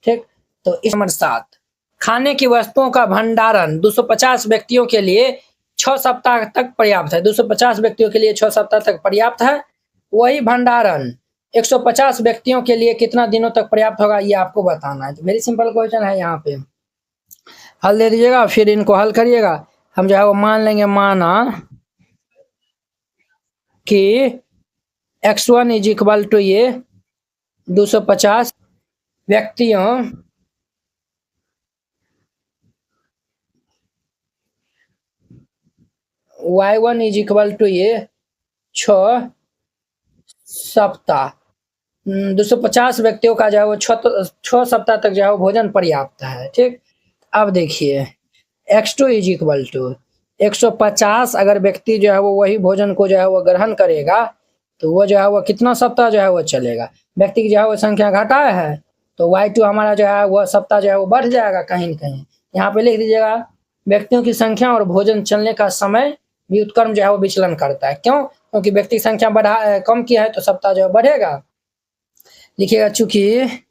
ठीक, तो इस नंबर 7 खाने की वस्तुओं का भंडारण 250 व्यक्तियों के लिए 6 सप्ताह तक पर्याप्त है। 250 व्यक्तियों के लिए 6 सप्ताह तक पर्याप्त है। वही भंडारण 150 व्यक्तियों के लिए कितना दिनों तक पर्याप्त होगा ये आपको बताना है। तो वेरी सिंपल क्वेश्चन है, यहाँ पे हल दे दीजिएगा फिर इनको हल करिएगा। हम जो है वो मान लेंगे, माना कि x1 इज इक्वल टू ये 250 व्यक्तियों y1 इज इक्वल टू ये 6 सप्ताह 250 व्यक्तियों का जो है वो 6 सप्ताह तक जो है वो भोजन पर्याप्त है। ठीक, अब देखिए x2 इज इक्वल टू 150 अगर व्यक्ति जो है वो वही भोजन को जो है वो ग्रहण करेगा तो वो जो है वो कितना सप्ताह जो है वो चलेगा। व्यक्ति की जो है वो संख्या घटा है तो y2 हमारा जो है वह सप्ताह जो है वो बढ़ जाएगा कहीं न कहीं। यहाँ पे लिख दीजिएगा व्यक्तियों की संख्या और भोजन चलने का समय व्युत्क्रम जो है वो विचलन करता है। क्यों? क्योंकि व्यक्ति की संख्या कम किया है तो सप्ताह जो है बढ़ेगा। लिखिएगा चूंकि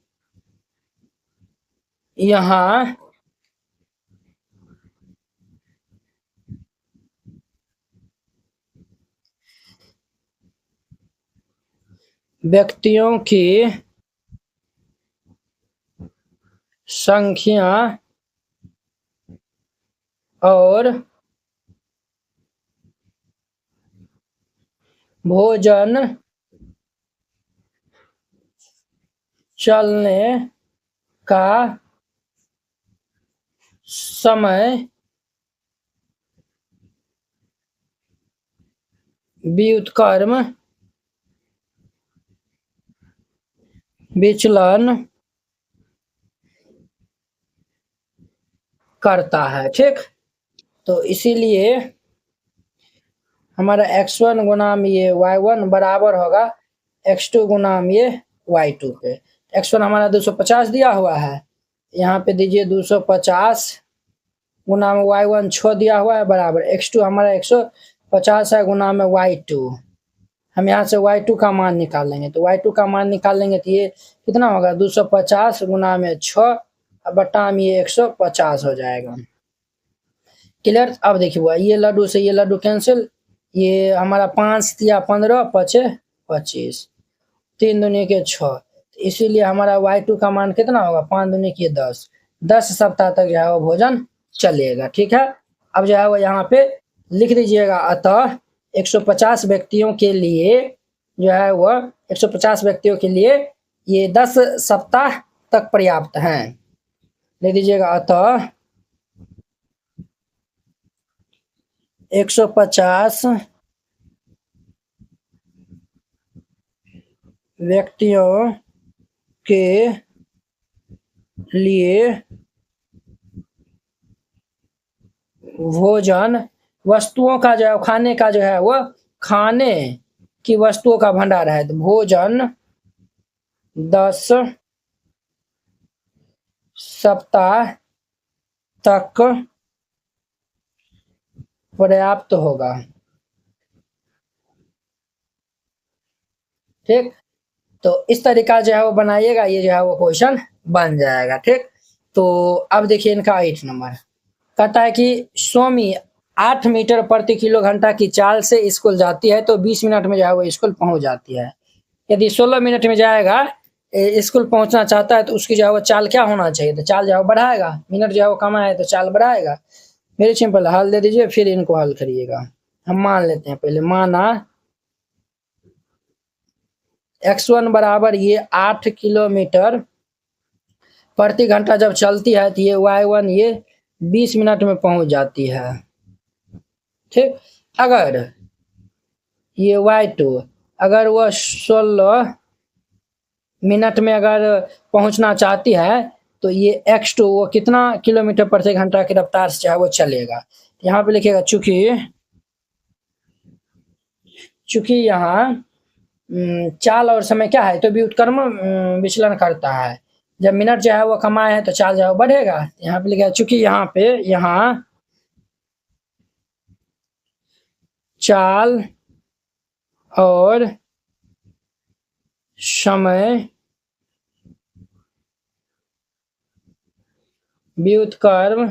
यहाँ व्यक्तियों की संख्या और भोजन चलने का समय व्युत्क्रम विचलन करता है। ठीक, तो इसीलिए हमारा x1 गुनाम ये y1 बराबर होगा x2 गुनाम ये y2 पे। x1 हमारा 250 दिया हुआ है, यहाँ पे दीजिए 250 गुनाम y1 6 दिया हुआ है बराबर x2 हमारा 150 है गुनाम y2 हम यहाँ से y2 का मान निकालेंगे, तो y2 का मान निकालेंगे तो ये कितना होगा 250 गुना में 6 बट्टा में ये 150 हो जाएगा। क्लियर। अब देखिए ये लड्डू से ये लड्डू कैंसिल, ये हमारा 5 दिया 15 पचे 25, 3 दूनी के 6, इसीलिए हमारा y2 का मान कितना होगा 5 दूनी के 10, 10 सप्ताह तक जो है वो भोजन चलेगा। ठीक है। अब जो है वो यहाँ पे लिख दीजिएगा, अतः 150 व्यक्तियों के लिए जो है वह 150 व्यक्तियों के लिए ये 10 सप्ताह तक पर्याप्त हैं। लिख दीजिएगा, अतः 150 व्यक्तियों के लिए भोजन वस्तुओं का जो है खाने का जो है वह खाने की वस्तुओं का भंडार है, तो भोजन 10 सप्ताह तक पर्याप्त होगा। ठीक, तो इस तरीका जो है वो बनाइएगा, ये जो है वो क्वेश्चन बन जाएगा। ठीक, तो अब देखिए इनका 8 नंबर कहता है कि स्वामी 8 मीटर प्रति किलो घंटा की चाल से स्कूल जाती है तो 20 मिनट में जो है वो स्कूल पहुंच जाती है। यदि 16 मिनट में जाएगा स्कूल पहुंचना चाहता है तो उसकी जो है वो चाल क्या होना चाहिए, तो चाल जो है वो बढ़ाएगा, मिनट जो है वो कम है तो चाल बढ़ाएगा। वेरी सिंपल, हल दे दीजिए फिर इनको हल करिएगा। हम मान लेते हैं, पहले माना x1 बराबर ये 8 किलोमीटर प्रति घंटा जब चलती है तो ये y1 ये 20 मिनट में पहुंच जाती है। ठीक, अगर ये y2 अगर वह 16 मिनट में अगर पहुंचना चाहती है तो ये x2 वो कितना किलोमीटर प्रति घंटा की रफ्तार से चाहे वो चलेगा। यहाँ पे लिखेगा चूंकि यहाँ चाल और समय क्या है तो व्युत्क्रम विचलन करता है, जब मिनट जो है वो कमाए है तो चाल जो है वो बढ़ेगा। यहाँ पे लिखा चूंकि यहाँ पे यहाँ चाल और समय व्युत्क्रम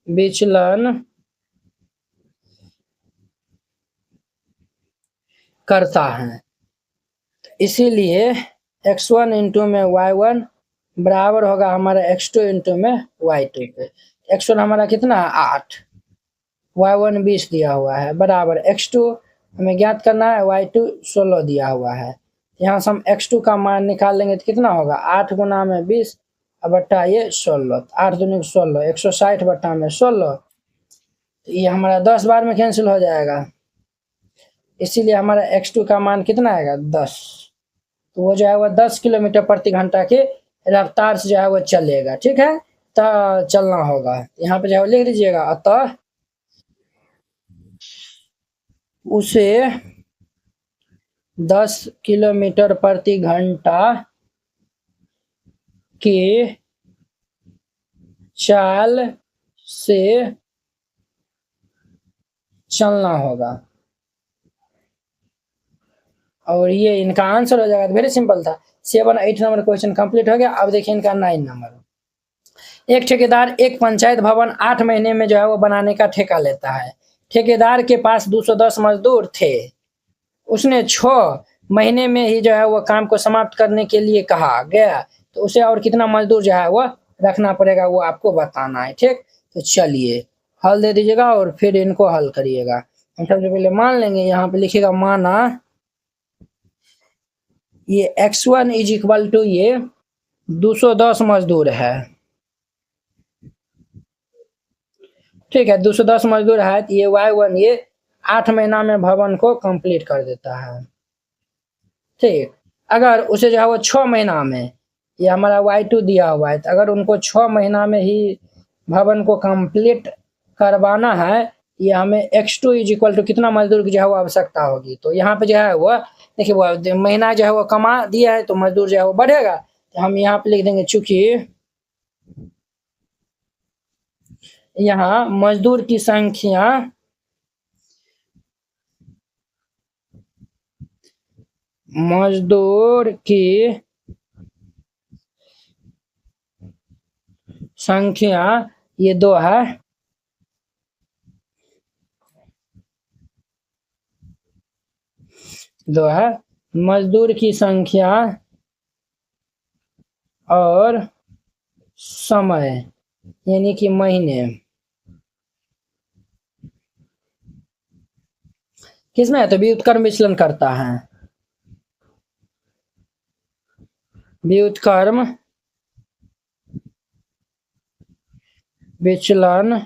विचलन करता है, इसीलिए x1 इंटू में y1 बराबर होगा हमारा x2 इंटू में y2 पे। x1 हमारा कितना 8, y1 20 दिया हुआ है, बराबर x2 हमें ज्ञात करना है, y2 16 दिया हुआ है। यहाँ से हम x2 का मान निकाल लेंगे तो कितना होगा 8 गुना में 20 बट्टा ये 16, 8 दूनी 16, 160 बट्टा में 16, तो ये हमारा 10 बार में कैंसिल हो जाएगा, इसीलिए हमारा x2 का मान कितना आएगा 10, तो वो जो है वो 10 किलोमीटर प्रति घंटा के रफ्तार से जो है वो चलेगा। ठीक है, तो चलना होगा, यहाँ पे जो है लिख दीजिएगा, अतः उसे 10 किलोमीटर प्रति घंटा की चाल से चलना होगा। और ये इनका आंसर हो जाएगा। वेरी सिंपल था, 7 8 नंबर क्वेश्चन कंप्लीट हो गया। अब देखिए इनका 9 नंबर। एक ठेकेदार एक पंचायत भवन 8 महीने में जो है वो बनाने का ठेका लेता है। ठेकेदार के पास 210 मजदूर थे, उसने 6 महीने में ही जो है वो काम को समाप्त करने के लिए कहा गया, तो उसे और कितना मजदूर जो है वो रखना पड़ेगा वो आपको बताना है। ठीक, तो चलिए हल दे दीजिएगा और फिर इनको हल करिएगा। हम सबसे पहले मान लेंगे, यहाँ पे लिखिएगा माना ये x1 इज इक्वल टू ये 210 मजदूर है। ठीक है, 210 मजदूर है तो ये y1 ये 8 महीना में भवन को कंप्लीट कर देता है। ठीक, अगर उसे जो है वो 6 महीना में, ये हमारा y2 दिया हुआ है, तो अगर उनको 6 महीना में ही भवन को कंप्लीट करवाना है, ये हमें x2 इज इक्वल टू कितना मजदूर की जो है वो आवश्यकता होगी। तो यहाँ पे जो है वो देखिए वो महीना जो है वो कमा दिया है तो मजदूर जो है वो बढ़ेगा, तो हम यहाँ पे लिख देंगे चूंकि यहाँ मजदूर की संख्या मजदूर की संख्या, ये 2 है, मजदूर की संख्या और समय यानी कि महीने किसमें है, तो व्युत्क्रम विचलन करता है, व्युत्क्रम विचलन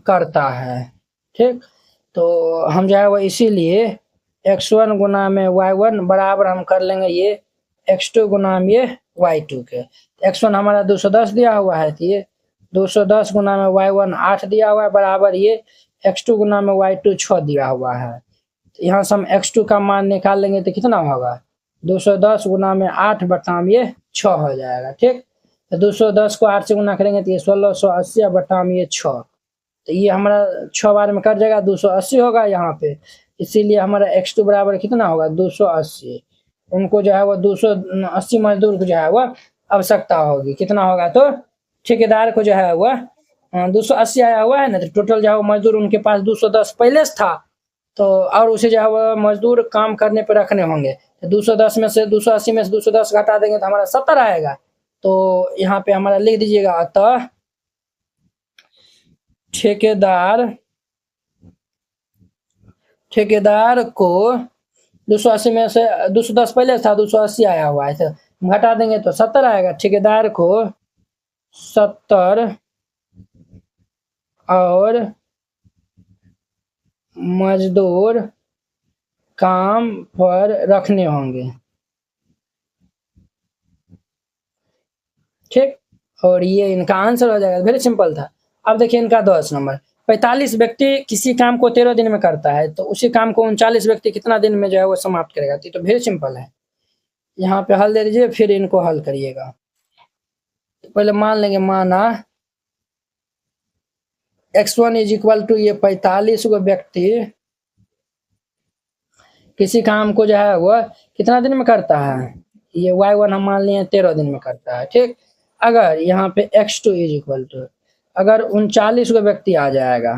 करता है। ठीक, तो हम जो है वो इसीलिए x1 गुना में y1 बराबर हम कर लेंगे ये x2 गुना में ये y2 के। x1 हमारा 210 दिया हुआ है, तो ये 210 गुना में y1 8 दिया हुआ है, बराबर ये x2 गुना में y2 6 दिया हुआ है। तो यहाँ से हम x2 का मान निकाल लेंगे तो कितना होगा, 210 गुना में 8 बटाम ये 6 हो जाएगा। ठीक, तो 210 को 8 से गुना करेंगे तो ये 1680 बटाम ये 6, तो ये हमारा 6 बार में कट जाएगा, 280 होगा यहाँ पे। इसीलिए हमारा x2 बराबर कितना होगा, 280। उनको जो है वो 280 मजदूर को जो है वो आवश्यकता होगी, कितना होगा, तो ठेकेदार को जो है वो 280 आया हुआ है ना, तो टोटल जो है वो मजदूर उनके पास 210 पहले से था, तो और उसे जो है वो मजदूर काम करने पर रखने होंगे। तो 210 में से 280 में से 210 घटा देंगे तो हमारा 70 आएगा। तो यहाँ पे हमारा लिख दीजिएगा, अतः ठेकेदार को 280 में से 210 पहले था, 280 आया हुआ है, तो घटा देंगे तो 70 आएगा। ठेकेदार को 70 और मजदूर काम पर रखने होंगे। ठीक, और ये इनका आंसर हो जाएगा, वेरी सिंपल था। अब देखिए इनका 10 नंबर, 45 व्यक्ति किसी काम को 13 दिन में करता है, तो उसी काम को 39 व्यक्ति कितना दिन में जो है वो समाप्त करेगा, तो वेरी सिंपल है। यहाँ पे हल दे दीजिए, फिर इनको हल करिएगा। तो पहले मान लेंगे, माना x1 इज इक्वल टू ये 45 गो व्यक्ति किसी काम को जो है वो कितना दिन में करता है, ये y1 हम मान लिए 13 दिन में करता है। ठीक, अगर यहाँ पे x2 इज इक्वल टू अगर 39 गो व्यक्ति आ जाएगा,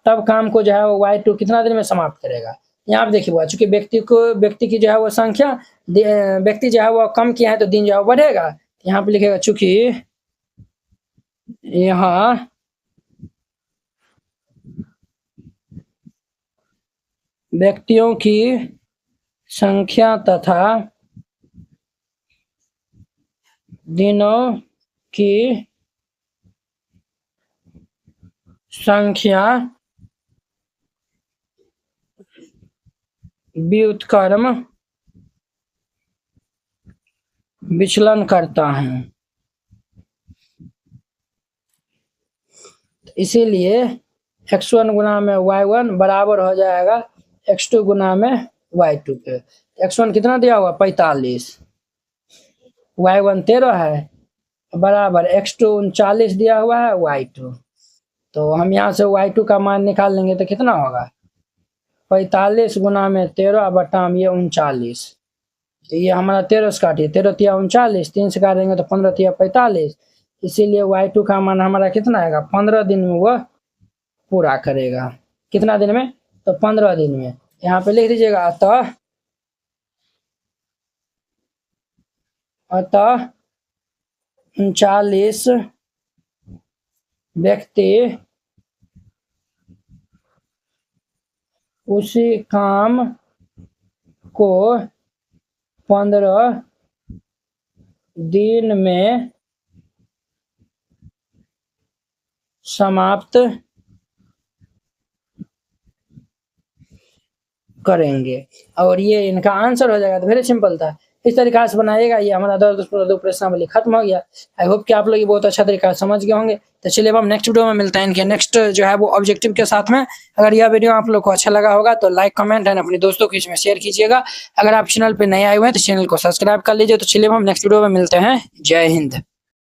तब काम को जो है वो y2 कितना दिन में समाप्त करेगा। यहाँ पे देखिए, चूंकि व्यक्ति की जो है वो संख्या, व्यक्ति जो है वो कम किया है तो दिन जो है वो बढ़ेगा। यहाँ पे लिखेगा, चूंकि यहाँ व्यक्तियों की संख्या तथा दिनों की संख्या व्युत्क्रम विचलन करता है, इसीलिए x1 गुना में y1 बराबर हो जाएगा x2 गुना में y2 के। x1 कितना दिया हुआ, 45, y1 13 है, बराबर x2 39 दिया हुआ है, y2। तो हम यहाँ से y2 का मान निकाल लेंगे तो कितना होगा, 45 गुना में 13 बटाम ये 39, तो ये हमारा 13 से काटिए, 13 तिया 39, 3 से काटेंगे तो 15 तिया 45, इसीलिए y2 का मान हमारा कितना आएगा, 15 दिन में वो पूरा करेगा। कितना दिन में, तो 15 दिन में। यहाँ पे लिख दीजिएगा, अतः 39 व्यक्ति उसी काम को 15 दिन में समाप्त करेंगे, और ये इनका आंसर हो जाएगा। तो वेरी सिंपल था, इस तरीका से बनाइएगा। ये हमारा 10 प्रश्नावली खत्म हो गया। आई होप कि आप लोग ये बहुत अच्छा तरीका से समझ गए होंगे। तो चलिए अब हम नेक्स्ट वीडियो में मिलते हैं इनके नेक्स्ट जो है वो ऑब्जेक्टिव के साथ में। अगर यह वीडियो आप लोग को अच्छा लगा होगा तो लाइक, कमेंट एंड अपने दोस्तों को इसमें शेयर कीजिएगा। अगर आप चैनल पर नए आए हुए हैं तो चैनल को सब्सक्राइब कर लीजिए। तो चलिए हम नेक्स्ट वीडियो में मिलते हैं। जय हिंद।